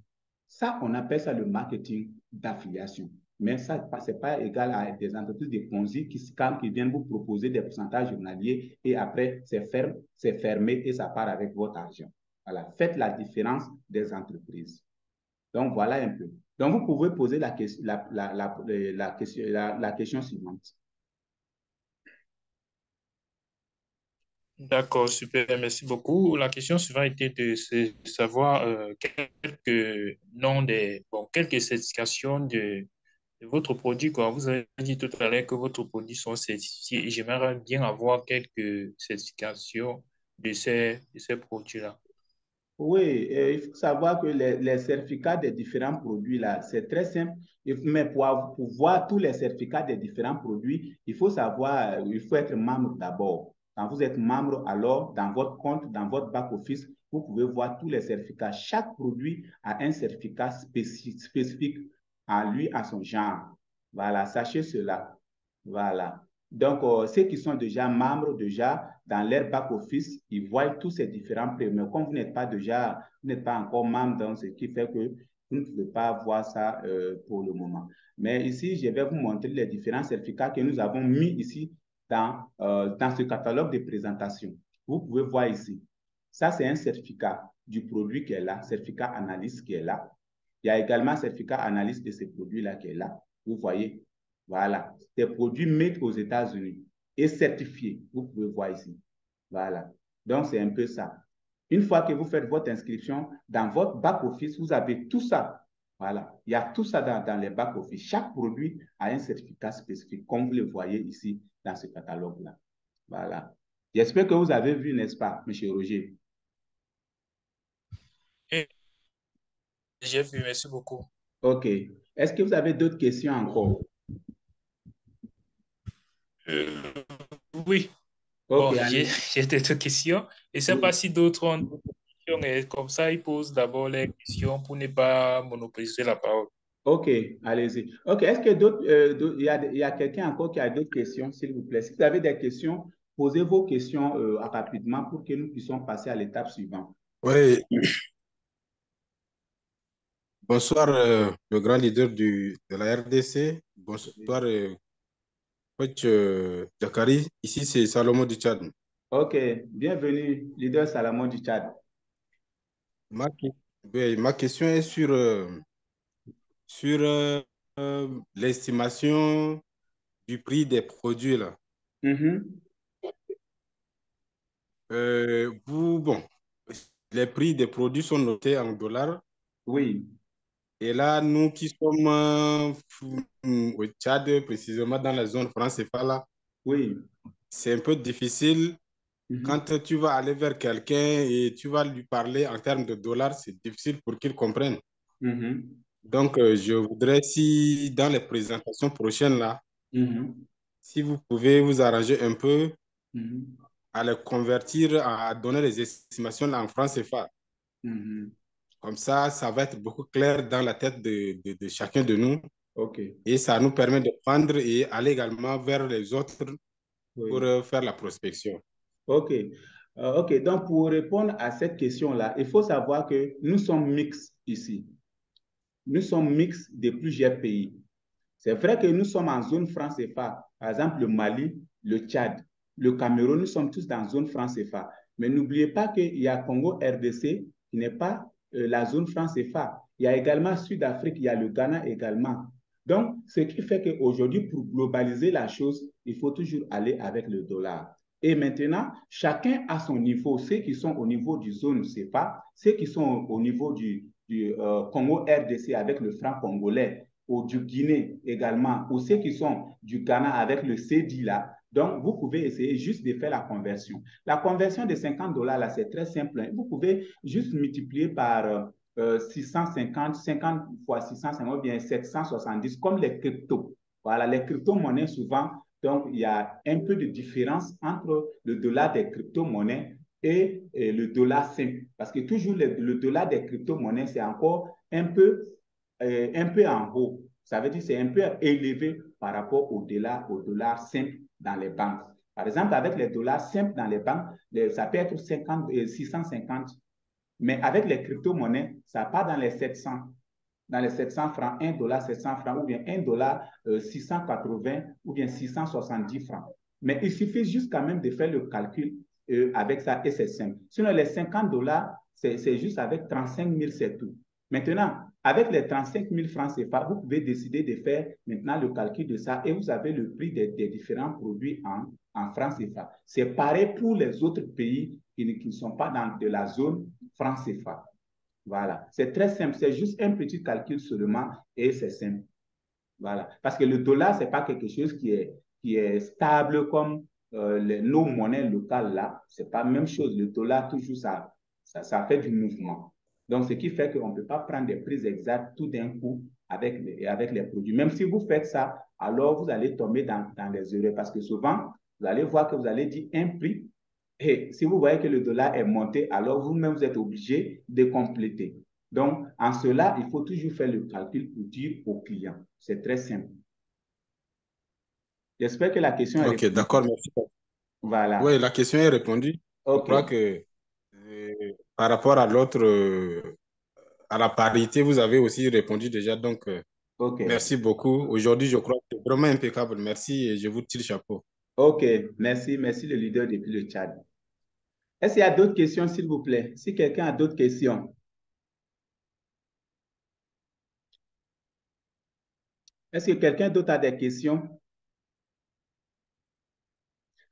Ça, on appelle ça le marketing d'affiliation. Mais ça, ce n'est pas égal à des entreprises de Ponzi qui scamment, qui viennent vous proposer des pourcentages journaliers et après, c'est fermé et ça part avec votre argent. Voilà, faites la différence des entreprises. Donc, voilà un peu. Donc, vous pouvez poser la question suivante. D'accord, super, merci beaucoup. La question suivante était de savoir quelques noms quelques certifications de votre produit, quoi. Vous avez dit tout à l'heure que votre produit sont certifiés et j'aimerais bien avoir quelques certifications de ces produits-là. Oui, il faut savoir que les certificats des différents produits, là, c'est très simple. Mais pour voir tous les certificats des différents produits, il faut savoir, il faut être membre d'abord. Quand vous êtes membre, alors, dans votre compte, dans votre back-office, vous pouvez voir tous les certificats. Chaque produit a un certificat spécifique à lui, à son genre. Voilà, sachez cela. Voilà. Donc, ceux qui sont déjà membres, déjà dans leur back-office, ils voient tous ces différents prix. Mais comme vous n'êtes pas déjà, vous n'êtes pas encore membre, donc ce qui fait que vous ne pouvez pas voir ça pour le moment. Mais ici, je vais vous montrer les différents certificats que nous avons mis ici dans ce catalogue de présentation. Vous pouvez voir ici. Ça, c'est un certificat du produit qui est là, certificat analyse qui est là. Il y a également un certificat analyse de ce produit-là qui est là. Vous voyez, voilà, des produits made aux États-Unis et certifiés. Vous pouvez voir ici. Voilà. Donc, c'est un peu ça. Une fois que vous faites votre inscription, dans votre back-office, vous avez tout ça. Voilà. Il y a tout ça dans les back-office. Chaque produit a un certificat spécifique, comme vous le voyez ici dans ce catalogue-là. Voilà. J'espère que vous avez vu, n'est-ce pas, M. Roger? Et j'ai vu, merci beaucoup. OK. Est-ce que vous avez d'autres questions encore? Oui, OK, bon, allez. j'ai d'autres questions. Je ne sais pas Oui. si d'autres ont d'autres questions, mais comme ça, ils posent d'abord les questions pour ne pas monopoliser la parole. OK, allez-y. OK, est-ce que il y a quelqu'un encore qui a d'autres questions, s'il vous plaît? Si vous avez des questions, posez vos questions rapidement pour que nous puissions passer à l'étape suivante. Oui, bonsoir, le grand leader de la RDC. Bonsoir, coach Jakari. Ici, c'est Salomon du Tchad. OK, bienvenue, leader Salomon du Tchad. Ma, oui, ma question est sur l'estimation du prix des produits, là. Mhm. Bon, les prix des produits sont notés en dollars. Oui, Et là, nous qui sommes au Tchad, précisément dans la zone franc CFA, là, oui. c'est un peu difficile. Mhm. Quand tu vas aller vers quelqu'un et tu vas lui parler en termes de dollars, c'est difficile pour qu'il comprenne. Mhm. Donc, je voudrais, si dans les présentations prochaines, là, Mhm. si vous pouvez vous arranger un peu Mhm. à les convertir, à donner les estimations en francs CFA. Mhm. Comme ça va être beaucoup clair dans la tête de chacun de nous. OK, Et ça nous permet de prendre et aller également vers les autres pour oui. faire la prospection. OK. OK, donc pour répondre à cette question-là, il faut savoir que nous sommes mixtes ici. Nous sommes mixtes de plusieurs pays. C'est vrai que nous sommes en zone franc CFA. Par exemple, le Mali, le Tchad, le Cameroun, nous sommes tous dans zone franc CFA. Mais n'oubliez pas qu'il y a Congo RDC qui n'est pas la zone franc CFA. Il y a également Sud-Afrique, il y a le Ghana également. Donc, ce qui fait qu'aujourd'hui, pour globaliser la chose, il faut toujours aller avec le dollar. Et maintenant, chacun a son niveau. Ceux qui sont au niveau du zone CFA, ceux qui sont au niveau du Congo RDC avec le franc congolais, ou du Guinée également, ou ceux qui sont du Ghana avec le CEDI là. Donc, vous pouvez essayer juste de faire la conversion. La conversion de 50 dollars là, c'est très simple. Vous pouvez juste multiplier par 650, 50 fois 650 ou bien 770 comme les cryptos. Voilà, les crypto-monnaies souvent, donc il y a un peu de différence entre le dollar des crypto-monnaies et le dollar simple. Parce que toujours le dollar des crypto-monnaies, c'est encore un peu en haut. Ça veut dire que c'est un peu élevé par rapport au dollar simple dans les banques. Par exemple, avec les dollars simples dans les banques, ça peut être 50, 650. Mais avec les crypto-monnaies, ça part dans les 700. Dans les 700 francs, 1 dollar 700 francs, ou bien 1 dollar 680, ou bien 670 francs. Mais il suffit juste quand même de faire le calcul avec ça et c'est simple. Sinon, les 50 dollars, c'est juste avec 35 000, c'est tout. Maintenant, avec les 35 000 francs CFA, vous pouvez décider de faire maintenant le calcul de ça et vous avez le prix des différents produits en francs CFA. C'est pareil pour les autres pays qui ne sont pas dans de la zone francs CFA. Voilà, c'est très simple, c'est juste un petit calcul seulement et c'est simple. Voilà, parce que le dollar, ce n'est pas quelque chose qui est stable comme nos monnaies locales là. Ce n'est pas la même chose. Le dollar, toujours, ça fait du mouvement. Donc, ce qui fait qu'on ne peut pas prendre des prises exactes tout d'un coup avec les produits. Même si vous faites ça, alors vous allez tomber dans les erreurs parce que souvent, vous allez voir que vous allez dire un prix et si vous voyez que le dollar est monté, alors vous-même, vous êtes obligé de compléter. Donc, en cela, il faut toujours faire le calcul pour dire au client. C'est très simple. J'espère que la question est Ok, répondue. d'accord, merci. Voilà. Oui, la question est répondue. Je OK. crois que par rapport à l'autre, à la parité, vous avez aussi répondu déjà. Donc, OK. merci beaucoup. Aujourd'hui, je crois que c'est vraiment impeccable. Merci et je vous tire le chapeau. OK. Merci. Merci le leader depuis le Tchad. Est-ce qu'il y a d'autres questions, s'il vous plaît? Si quelqu'un a d'autres questions. Est-ce que quelqu'un d'autre a des questions?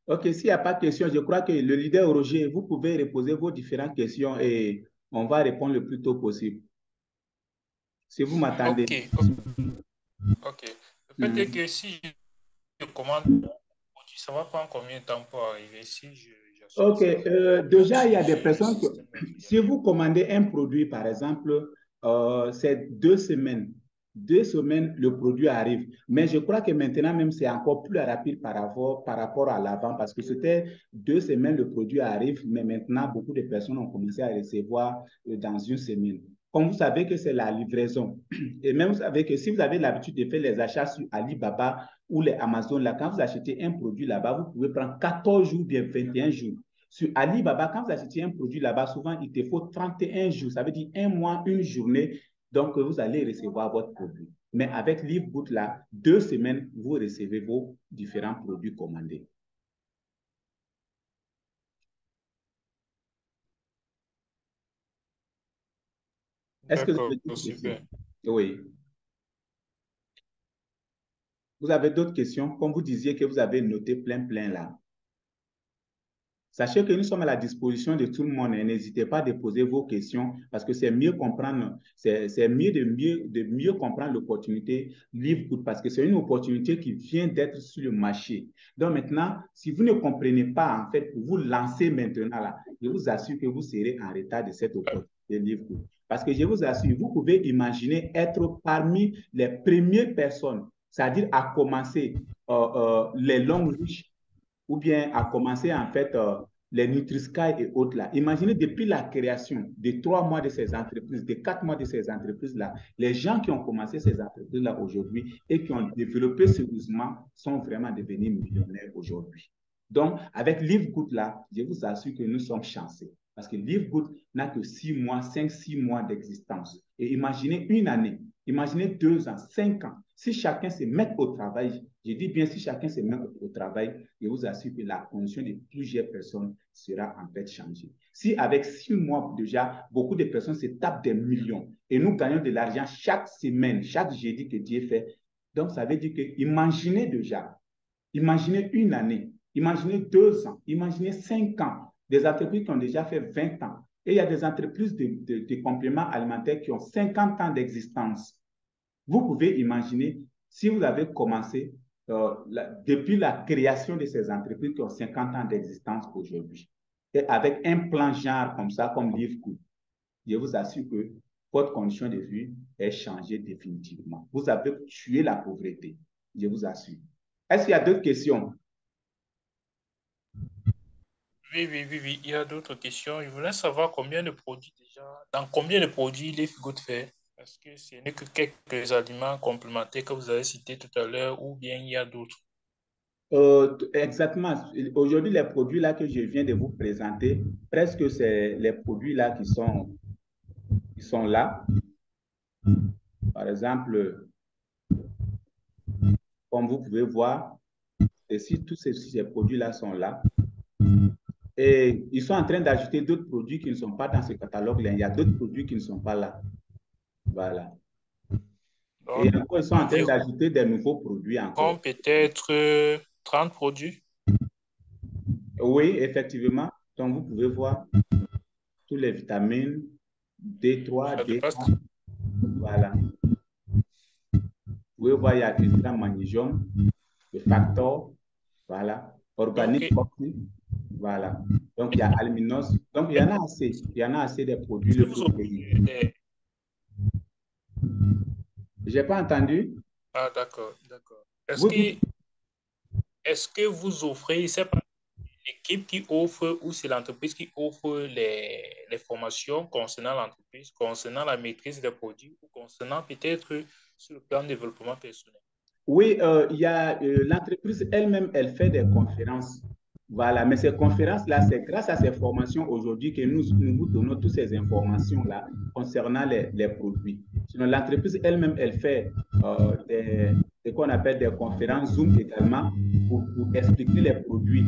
OK. S'il n'y a pas de questions, je crois que le leader Roger, vous pouvez reposer vos différentes questions et on va répondre le plus tôt possible. Si vous m'attendez. Ok, ok. Peut-être Mhm. que si je commande, ça va prendre combien de temps pour arriver si j'achète OK. ça Déjà, il y a des sur le personnes que, système si d'affiliation? vous commandez un produit, par exemple, c'est 2 semaines. 2 semaines, le produit arrive. Mais je crois que maintenant, même, c'est encore plus rapide par rapport à l'avant parce que c'était 2 semaines, le produit arrive. Mais maintenant, beaucoup de personnes ont commencé à recevoir dans une semaine. comme vous savez que c'est la livraison, et même vous savez que si vous avez l'habitude de faire les achats sur Alibaba ou les Amazon, là, quand vous achetez un produit là-bas, vous pouvez prendre 14 jours, bien 21 jours. Sur Alibaba, quand vous achetez un produit là-bas, souvent, il te faut 31 jours. Ça veut dire un mois, une journée. Donc, vous allez recevoir votre produit. Mais avec Livegood, là, 2 semaines, vous recevez vos différents produits commandés. Est-ce que vous avez D'accord, d'autres questions? super. Oui. Vous avez d'autres questions? Comme vous disiez que vous avez noté plein là. Sachez que nous sommes à la disposition de tout le monde et n'hésitez pas à poser vos questions parce que c'est mieux comprendre, c'est mieux de mieux comprendre l'opportunité Livegood parce que c'est une opportunité qui vient d'être sur le marché. Donc maintenant, si vous ne comprenez pas en fait pour vous lancer maintenant là, je vous assure que vous serez en retard de cette opportunité Livegood. Parce que je vous assure, vous pouvez imaginer être parmi les premières personnes, c'est-à-dire à commencer les longues riches ou bien à commencer en fait les Nutri-Sky et autres là. Imaginez depuis la création de 3 mois de ces entreprises, de 4 mois de ces entreprises-là, les gens qui ont commencé ces entreprises-là aujourd'hui et qui ont développé sérieusement sont vraiment devenus millionnaires aujourd'hui. Donc, avec Livegood là, je vous assure que nous sommes chanceux. Parce que Livegood n'a que 6 mois, 5-6 mois d'existence. Et imaginez une année, imaginez 2 ans, 5 ans. Si chacun se met au travail, je dis bien si chacun se met au travail, je vous assure que la condition de plusieurs personnes sera en fait changée. Si avec 6 mois déjà, beaucoup de personnes se tapent des millions et nous gagnons de l'argent chaque semaine, chaque jeudi que Dieu fait, donc ça veut dire que imaginez déjà, imaginez une année, imaginez 2 ans, imaginez 5 ans, des entreprises qui ont déjà fait 20 ans. Et il y a des entreprises de compléments alimentaires qui ont 50 ans d'existence. Vous pouvez imaginer si vous avez commencé depuis la création de ces entreprises qui ont 50 ans d'existence aujourd'hui, et avec un plan genre comme ça, comme Livegood, je vous assure que votre condition de vie est changée définitivement. Vous avez tué la pauvreté, je vous assure. Est-ce qu'il y a d'autres questions? Oui. Il y a d'autres questions. Je voulais savoir combien de produits déjà, dans combien de produits Livegood fait? Est-ce que ce n'est que quelques aliments complémentaires que vous avez cités tout à l'heure ou bien il y a d'autres? Exactement. Aujourd'hui, les produits là que je viens de vous présenter, presque c'est les produits là qui sont là. Par exemple, comme vous pouvez voir, si tous ces produits-là sont là, et ils sont en train d'ajouter d'autres produits qui ne sont pas dans ce catalogue-là. Il y a d'autres produits qui ne sont pas là. Voilà. Et Donc, encore, ils sont en train d'ajouter des nouveaux produits encore. peut-être 30 produits. Oui, effectivement. Donc, vous pouvez voir toutes les vitamines D3, Ça dépasse. D4. Voilà. Vous pouvez voir, il y a Ultra Magnésium, le Factor, voilà. Organique Oxy, voilà. Donc, il y a Alminos. Donc, il y en a assez. Il y en a assez des produits. Le produit. Je n'ai pas entendu. Ah, d'accord. Vous, Est-ce que vous offrez, c'est pas l'équipe qui offre ou c'est l'entreprise qui offre les formations concernant l'entreprise, concernant la maîtrise des produits ou concernant peut-être sur le plan de développement personnel? Oui, il y a l'entreprise elle-même, elle fait des conférences. Voilà, mais ces conférences-là, c'est grâce à ces formations aujourd'hui que nous vous donnons toutes ces informations-là concernant les produits. Sinon, l'entreprise elle-même, elle fait ce qu'on appelle des conférences Zoom également pour expliquer les produits.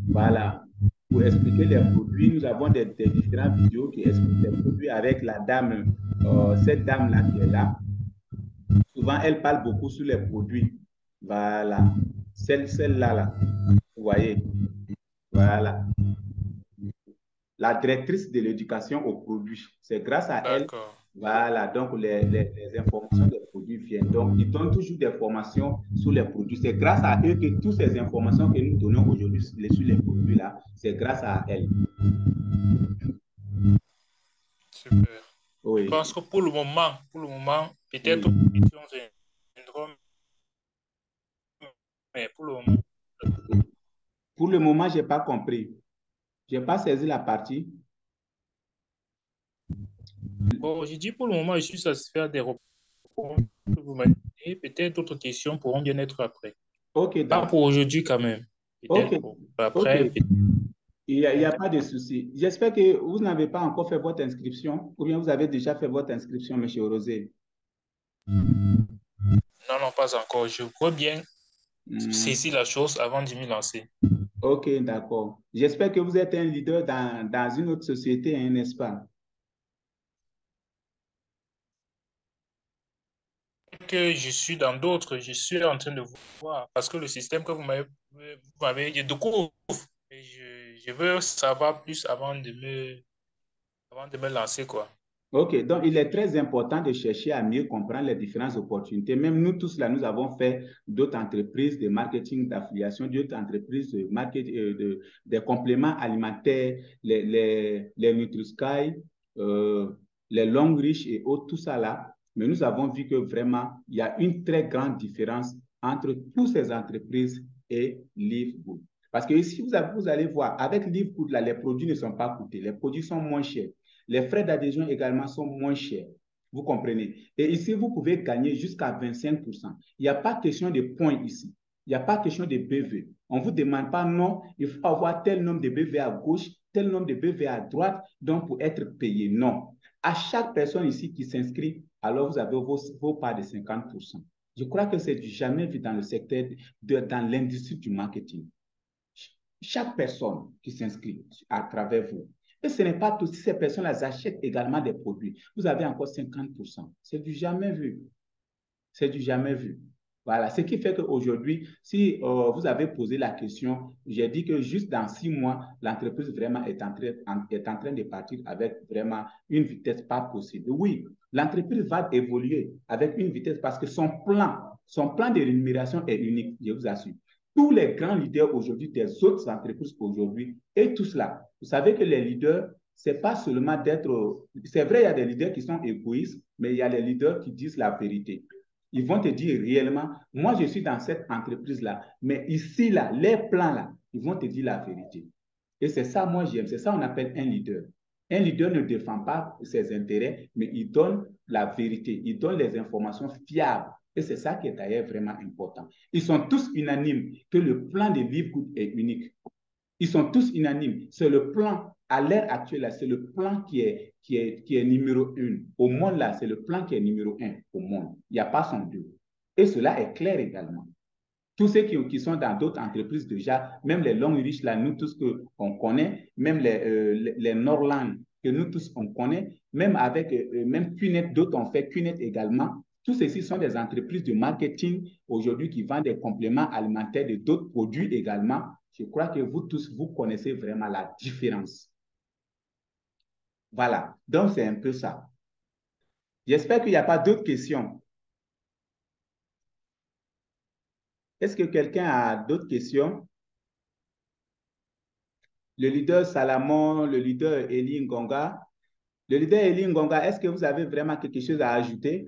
Voilà, pour expliquer les produits, nous avons des différentes vidéos qui expliquent les produits avec la dame, cette dame-là qui est là. Souvent, elle parle beaucoup sur les produits. Voilà. Celle-là, là. Vous voyez. Voilà. La directrice de l'éducation aux produits. C'est grâce à elle. D'accord. Voilà. Donc, les informations des produits viennent. Donc, ils donnent toujours des formations sur les produits. C'est grâce à eux que toutes ces informations que nous donnons aujourd'hui sur les produits-là, c'est grâce à elle. Super. Je Oui. pense que pour le moment, peut-être Oui. mais pour le moment. Pour le moment, je n'ai pas compris. Je n'ai pas saisi la partie. Bon, j'ai dit pour le moment, je suis satisfait des réponses que vous m'avez données. Peut-être d'autres questions pourront bien être après. Ok, Pas pour d'accord. aujourd'hui quand même. Ok, Peut-être pour ok. après. Il y a pas de souci. J'espère que vous n'avez pas encore fait votre inscription ou bien vous avez déjà fait votre inscription, Monsieur Rosé. Non, non, pas encore. Je crois bien Hmm. saisir la chose avant de m'y lancer. Ok, d'accord. J'espère que vous êtes un leader dans une autre société, hein, n'est-ce pas? Que je suis dans d'autres, je suis en train de voir parce que le système que vous m'avez dit de cours, et je veux savoir plus avant de me lancer, quoi. Ok, donc il est très important de chercher à mieux comprendre les différentes opportunités. Même nous tous là, nous avons fait d'autres entreprises de marketing, d'affiliation, d'autres entreprises de marketing, des compléments alimentaires, les Nutri-Sky, euh, les Long Rich et autres, tout ça là. Mais nous avons vu que vraiment, il y a une très grande différence entre toutes ces entreprises et Livegood. Parce que ici, vous allez voir, avec Livegood, là, les produits ne sont pas coûtés, les produits sont moins chers. Les frais d'adhésion également sont moins chers. Vous comprenez? Et ici, vous pouvez gagner jusqu'à 25%. Il n'y a pas question de points ici. Il n'y a pas question de BV. On ne vous demande pas non, il faut avoir tel nombre de BV à gauche, tel nombre de BV à droite, donc pour être payé. Non. À chaque personne ici qui s'inscrit, alors vous avez vos parts de 50%. Je crois que c'est du jamais vu dans le secteur, dans l'industrie du marketing. Chaque personne qui s'inscrit à travers vous. Et ce n'est pas tout. Si ces personnes-là achètent également des produits, vous avez encore 50%. C'est du jamais vu. C'est du jamais vu. Voilà, ce qui fait qu'aujourd'hui, si vous avez posé la question, j'ai dit que juste dans 6 mois, l'entreprise vraiment est en train de partir avec vraiment une vitesse pas possible. Oui, l'entreprise va évoluer avec une vitesse parce que son plan de rémunération est unique, je vous assure. Tous les grands leaders aujourd'hui des autres entreprises aujourd'hui et tout cela. Vous savez que les leaders, c'est pas seulement d'être. C'est vrai, il y a des leaders qui sont égoïstes, mais il y a les leaders qui disent la vérité. Ils vont te dire réellement, moi je suis dans cette entreprise-là, mais ici, là, les plans-là, ils vont te dire la vérité. Et c'est ça, moi j'aime, c'est ça qu'on appelle un leader. Un leader ne défend pas ses intérêts, mais il donne la vérité, il donne les informations fiables. Et c'est ça qui est d'ailleurs vraiment important. Ils sont tous unanimes que le plan de Livegood est unique. Ils sont tous unanimes. C'est le plan, à l'heure actuelle, c'est le plan qui est numéro 1. Au monde, là, c'est le plan qui est numéro 1 au monde. Il n'y a pas son deux. Et cela est clair également. Tous ceux qui sont dans d'autres entreprises déjà, même les Long Riches, là, nous tous qu'on connaît, même les Norland, que nous tous on connaît, même avec même QNET, d'autres ont fait QNET également. Tous ceci sont des entreprises de marketing aujourd'hui qui vendent des compléments alimentaires de d'autres produits également. Je crois que vous tous, vous connaissez vraiment la différence. Voilà, donc c'est un peu ça. J'espère qu'il n'y a pas d'autres questions. Est-ce que quelqu'un a d'autres questions? Le leader Salamon, le leader Eli Ngonga. Le leader Eli Ngonga, est-ce que vous avez vraiment quelque chose à ajouter?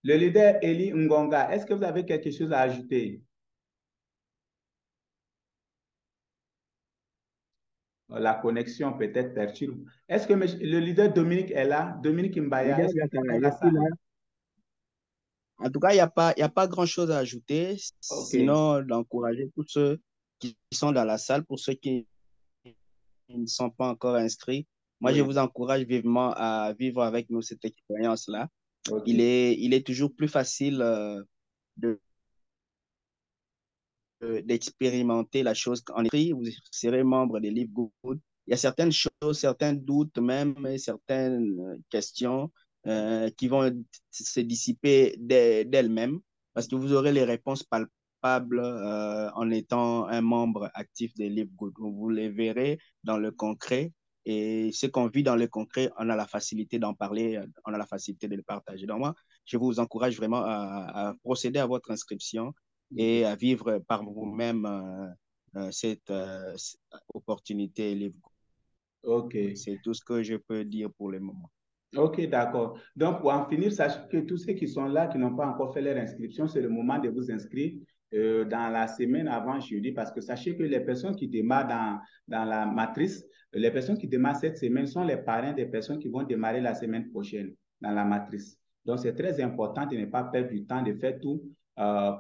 Le leader Eli Ngonga, est-ce que vous avez quelque chose à ajouter? La connexion peut-être perturbe. Est-ce que le leader Dominique est là? Dominique Mbaya, est-ce que vous êtes dans la salle? En tout cas, il y a pas grand-chose à ajouter, OK. sinon d'encourager tous ceux qui sont dans la salle, pour ceux qui ne sont pas encore inscrits. Moi, je Oui. vous encourage vivement à vivre avec nous cette expérience-là. OK. Il est toujours plus facile de d'expérimenter la chose en écrit. Vous serez membre des Live Good. Il y a certaines choses, certains doutes même, et certaines questions qui vont se dissiper d'elles-mêmes parce que vous aurez les réponses palpables en étant un membre actif des Live Good. Vous les verrez dans le concret. Et ce qu'on vit dans le concret, on a la facilité d'en parler, on a la facilité de le partager. Donc moi, je vous encourage vraiment à procéder à votre inscription et à vivre par vous-même cette opportunité libre. OK. C'est tout ce que je peux dire pour le moment. OK, d'accord. Donc, pour en finir, sachez que tous ceux qui sont là, qui n'ont pas encore fait leur inscription, c'est le moment de vous inscrire. dans la semaine avant jeudi, parce que sachez que les personnes qui démarrent dans la matrice, les personnes qui démarrent cette semaine sont les parrains des personnes qui vont démarrer la semaine prochaine dans la matrice. Donc, c'est très important de ne pas perdre du temps, de faire tout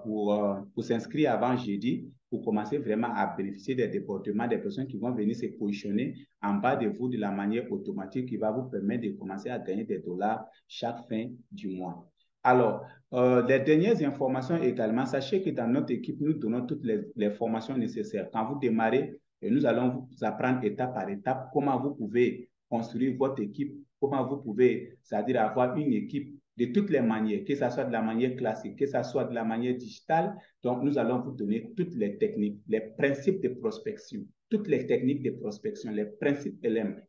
pour s'inscrire avant jeudi, pour commencer vraiment à bénéficier des départements des personnes qui vont venir se positionner en bas de vous de la manière automatique qui va vous permettre de commencer à gagner des dollars chaque fin du mois. Alors, les dernières informations également, sachez que dans notre équipe, nous donnons toutes les formations nécessaires. Quand vous démarrez, nous allons vous apprendre étape par étape comment vous pouvez construire votre équipe, comment vous pouvez, c'est-à-dire avoir une équipe de toutes les manières, que ce soit de la manière classique, que ce soit de la manière digitale. Donc, nous allons vous donner toutes les techniques, les principes de prospection, toutes les techniques de prospection, les principes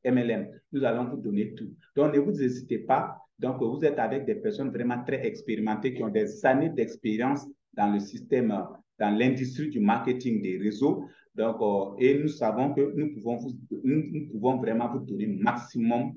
MLM. Nous allons vous donner tout. Donc, ne vous hésitez pas. Donc, vous êtes avec des personnes vraiment très expérimentées qui ont des années d'expérience dans le système, dans l'industrie du marketing des réseaux. Donc, et nous savons que nous pouvons vraiment vous donner un maximum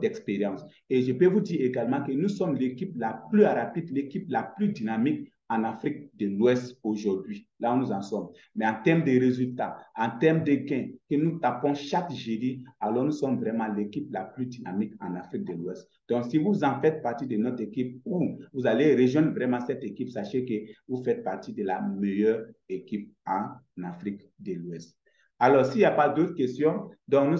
d'expérience. Et je peux vous dire également que nous sommes l'équipe la plus rapide, l'équipe la plus dynamique en Afrique de l'Ouest aujourd'hui, là où nous en sommes. Mais en termes de résultats, en termes de gains que nous tapons chaque jeudi, alors nous sommes vraiment l'équipe la plus dynamique en Afrique de l'Ouest. Donc, si vous en faites partie de notre équipe ou vous allez rejoindre vraiment cette équipe, sachez que vous faites partie de la meilleure équipe en Afrique de l'Ouest. Alors, s'il n'y a pas d'autres questions, donc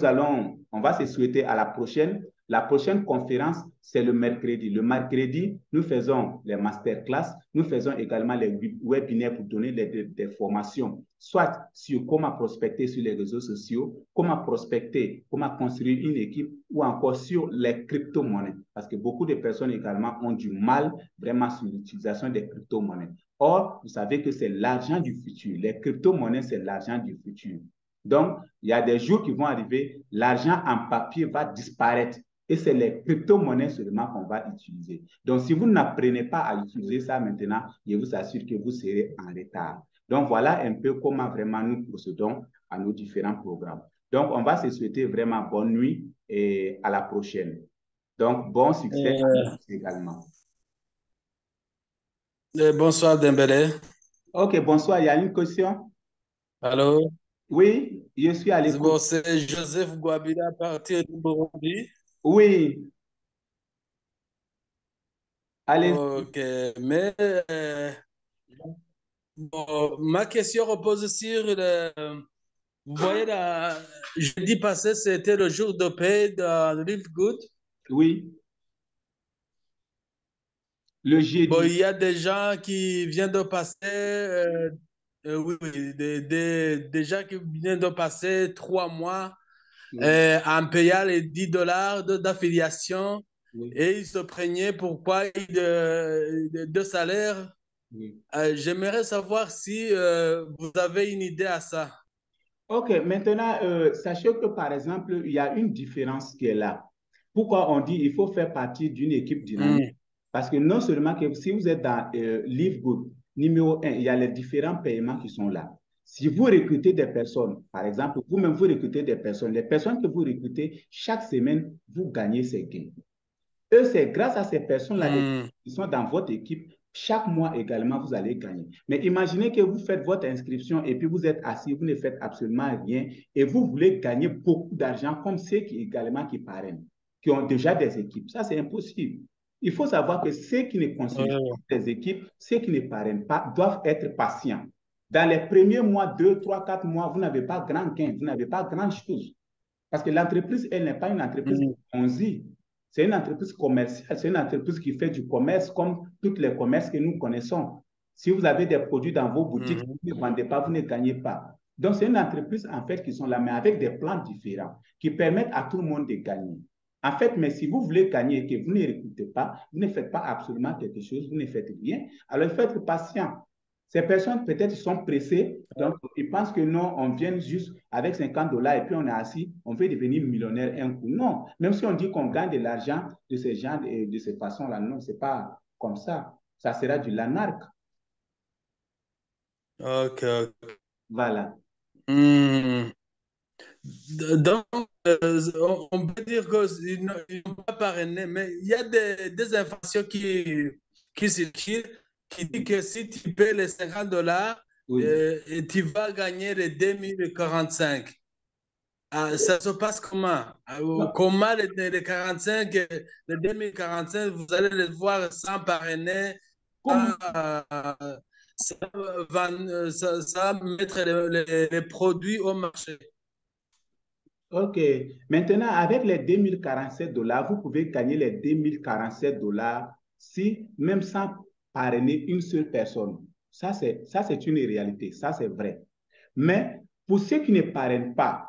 on va se souhaiter à la prochaine. La prochaine conférence, c'est le mercredi. Le mercredi, nous faisons les masterclass, nous faisons également les webinaires pour donner des formations, soit sur comment prospecter sur les réseaux sociaux, comment prospecter, comment construire une équipe, ou encore sur les crypto-monnaies. Parce que beaucoup de personnes également ont du mal vraiment sur l'utilisation des crypto-monnaies. Or, vous savez que c'est l'argent du futur. Les crypto-monnaies, c'est l'argent du futur. Donc, il y a des jours qui vont arriver, l'argent en papier va disparaître. Et c'est les crypto-monnaies seulement qu'on va utiliser. Donc, si vous n'apprenez pas à utiliser ça maintenant, je vous assure que vous serez en retard. Donc, voilà un peu comment vraiment nous procédons à nos différents programmes. Donc, on va se souhaiter vraiment bonne nuit et à la prochaine. Donc, bon succès également. Bonsoir Dembélé. OK, bonsoir. Il y a une question? Allô? Oui, je suis à l'écoute. Bon, c'est Joseph Guabila à partir du Burundi. Oui. Allez. OK, mais bon, ma question repose sur vous voyez, jeudi passé, c'était le jour de paix de Live Good. Oui. Le jeudi. Bon, il y a des gens qui viennent de passer, oui, des gens qui viennent de passer 3 mois en payant les $10 d'affiliation. Oui. Et ils se plaignaient pourquoi de salaire. Oui. J'aimerais savoir si vous avez une idée à ça. OK, maintenant, sachez que par exemple, il y a une différence qui est là. Pourquoi on dit qu'il faut faire partie d'une équipe dynamique? Parce que non seulement que si vous êtes dans Live Good, numéro 1, il y a les différents paiements qui sont là. Si vous recrutez des personnes, par exemple, vous-même vous recrutez des personnes, les personnes que vous recrutez, chaque semaine, vous gagnez ces gains. Eux, c'est grâce à ces personnes-là qui sont dans votre équipe, chaque mois également, vous allez gagner. Mais imaginez que vous faites votre inscription et puis vous êtes assis, vous ne faites absolument rien et vous voulez gagner beaucoup d'argent comme ceux qui également qui parrainent, qui ont déjà des équipes. Ça, c'est impossible. Il faut savoir que ceux qui ne construisent pas des équipes, ceux qui ne parrainent pas, doivent être patients. Dans les premiers mois, 2, 3, 4 mois, vous n'avez pas grand gain, vous n'avez pas grand-chose. Parce que l'entreprise, elle n'est pas une entreprise Ponzi. C'est une entreprise commerciale, c'est une entreprise qui fait du commerce comme tous les commerces que nous connaissons. Si vous avez des produits dans vos boutiques, vous ne vendez pas, vous ne gagnez pas. Donc, c'est une entreprise, en fait, qui sont là, mais avec des plans différents, qui permettent à tout le monde de gagner. En fait, mais si vous voulez gagner et que vous ne recrutez pas, vous ne faites pas absolument quelque chose, vous ne faites rien, alors il faut être patient. Ces personnes, peut-être, sont pressées, donc ils pensent que non, on vient juste avec $50 et puis on est assis, on veut devenir millionnaire un coup. Non, même si on dit qu'on gagne de l'argent de ces gens et de ces façons-là, non, ce n'est pas comme ça. Ça sera du lanarque. OK. Voilà. Donc, on peut dire qu'ils n'ont pas parrainé, mais il y a des informations qui circulent qui disent que si tu payes les $50, Oui. et tu vas gagner les 2045. Ça se passe comment? Comment les 45, les 2045, vous allez les voir sans parrainer, Comment? ça mettre les produits au marché. OK. Maintenant, avec les $2047, vous pouvez gagner les $2047 si, même sans parrainer une seule personne. Ça, c'est une réalité. Ça, c'est vrai. Mais pour ceux qui ne parrainent pas,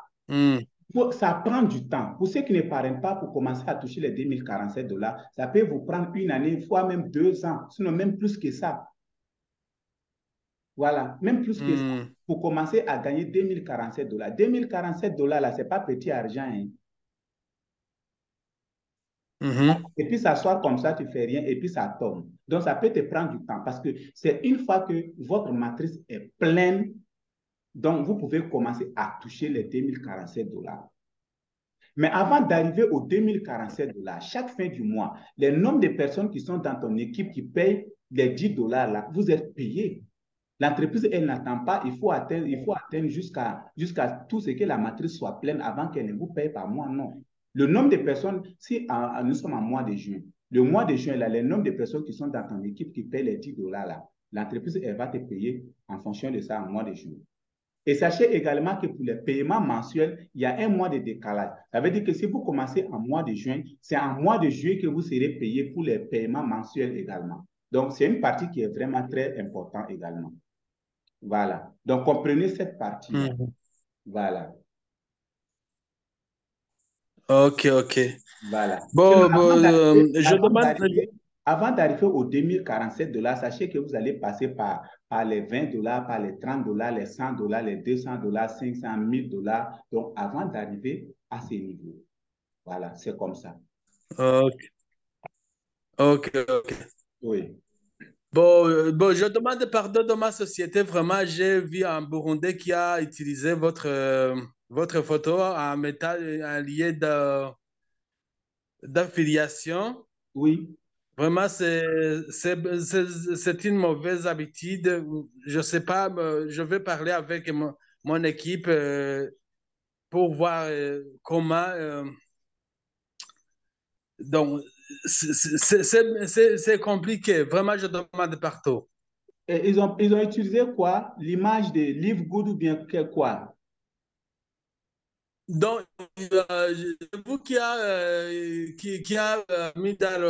ça prend du temps. Pour ceux qui ne parrainent pas, pour commencer à toucher les $2047, ça peut vous prendre une année, voire même 2 ans, sinon même plus que ça. Voilà, même plus que ça, pour commencer à gagner $2047. $2047, là, ce n'est pas petit argent, hein. Et puis s'asseoir comme ça, tu ne fais rien, et puis ça tombe. Donc, ça peut te prendre du temps parce que c'est une fois que votre matrice est pleine, donc vous pouvez commencer à toucher les $2047. Mais avant d'arriver aux $2047, chaque fin du mois, le nombre de personnes qui sont dans ton équipe qui payent les $10 là, vous êtes payé. L'entreprise, elle n'attend pas, il faut atteindre jusqu'à tout ce que la matrice soit pleine avant qu'elle ne vous paye par mois, non. Le nombre de personnes, si nous sommes en mois de juin, le mois de juin, là, le nombre de personnes qui sont dans ton équipe qui payent les $10 là, l'entreprise, elle va te payer en fonction de ça en mois de juin. Et sachez également que pour les paiements mensuels, il y a un mois de décalage. Ça veut dire que si vous commencez en mois de juin, c'est en mois de juillet que vous serez payé pour les paiements mensuels également. Donc, c'est une partie qui est vraiment très importante également. Voilà. Donc, comprenez cette partie-là. Voilà. OK. Voilà. Bon, je demande. Avant d'arriver aux $2047, sachez que vous allez passer par les $20, par les $30, les $100, les $200, 500, $1000. Donc, avant d'arriver à ces niveaux. Voilà, c'est comme ça. OK. Oui. Bon, je demande pardon de ma société. Vraiment, j'ai vu un Burundais qui a utilisé votre photo en mettant un lien d'affiliation. Oui. Vraiment, c'est une mauvaise habitude. Je ne sais pas, je vais parler avec mon équipe pour voir comment. Donc, c'est compliqué. Vraiment, je demande partout. Et ils ont utilisé quoi? L'image de Live Good ou bien quoi? Donc, vous qui a mis dans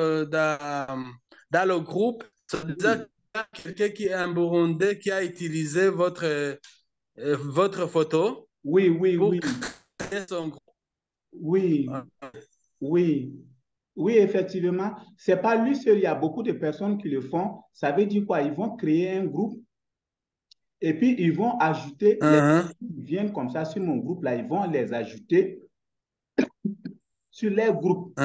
le groupe, c'est déjà quelqu'un qui est un Burundais qui a utilisé votre photo pour créer son groupe. Oui, effectivement. C'est pas lui seul, il y a beaucoup de personnes qui le font. Ça veut dire quoi? Ils vont créer un groupe et puis ils vont ajouter les personnes qui viennent comme ça sur mon groupe là, ils vont les ajouter sur leur groupe.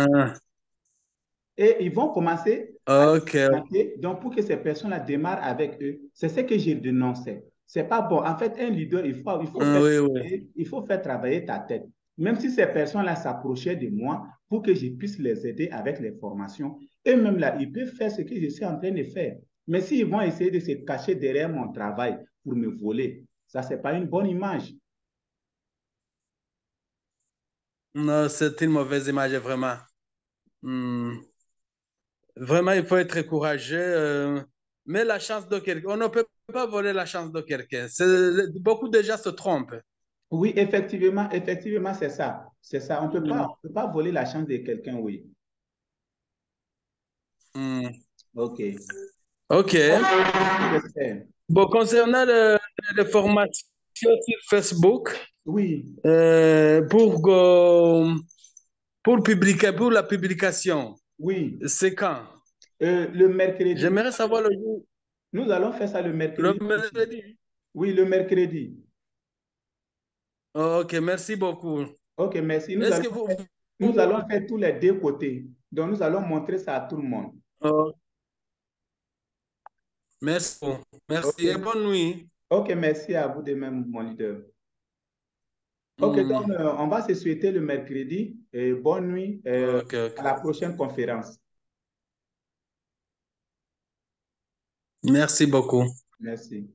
Et ils vont commencer à les présenter, donc pour que ces personnes-là démarrent avec eux. C'est ce que j'ai dénoncé. C'est pas bon. En fait, un leader, il faut faire travailler ta tête. Même si ces personnes-là s'approchaient de moi pour que je puisse les aider avec les formations, eux-mêmes là, ils peuvent faire ce que je suis en train de faire. Mais s'ils vont essayer de se cacher derrière mon travail pour me voler, ça, c'est pas une bonne image. Non, c'est une mauvaise image, vraiment. Vraiment, il faut être courageux. Mais la chance de quelqu'un, on ne peut pas voler la chance de quelqu'un. Beaucoup de gens se trompent. Oui, effectivement, c'est ça. C'est ça. On peut pas voler la chance de quelqu'un, oui. OK. Bon, concernant les formations sur Facebook, oui. Pour la publication, oui. C'est quand? Le mercredi. J'aimerais savoir le jour. Nous allons faire ça le mercredi. Le mercredi? Oui, le mercredi. OK, merci beaucoup. OK, merci. Nous allons faire tous les deux côtés. Donc, nous allons montrer ça à tout le monde. Merci. Merci et bonne nuit. OK, merci à vous de même, mon leader. OK, donc on va se souhaiter le mercredi et bonne nuit à la prochaine conférence. Merci beaucoup. Merci.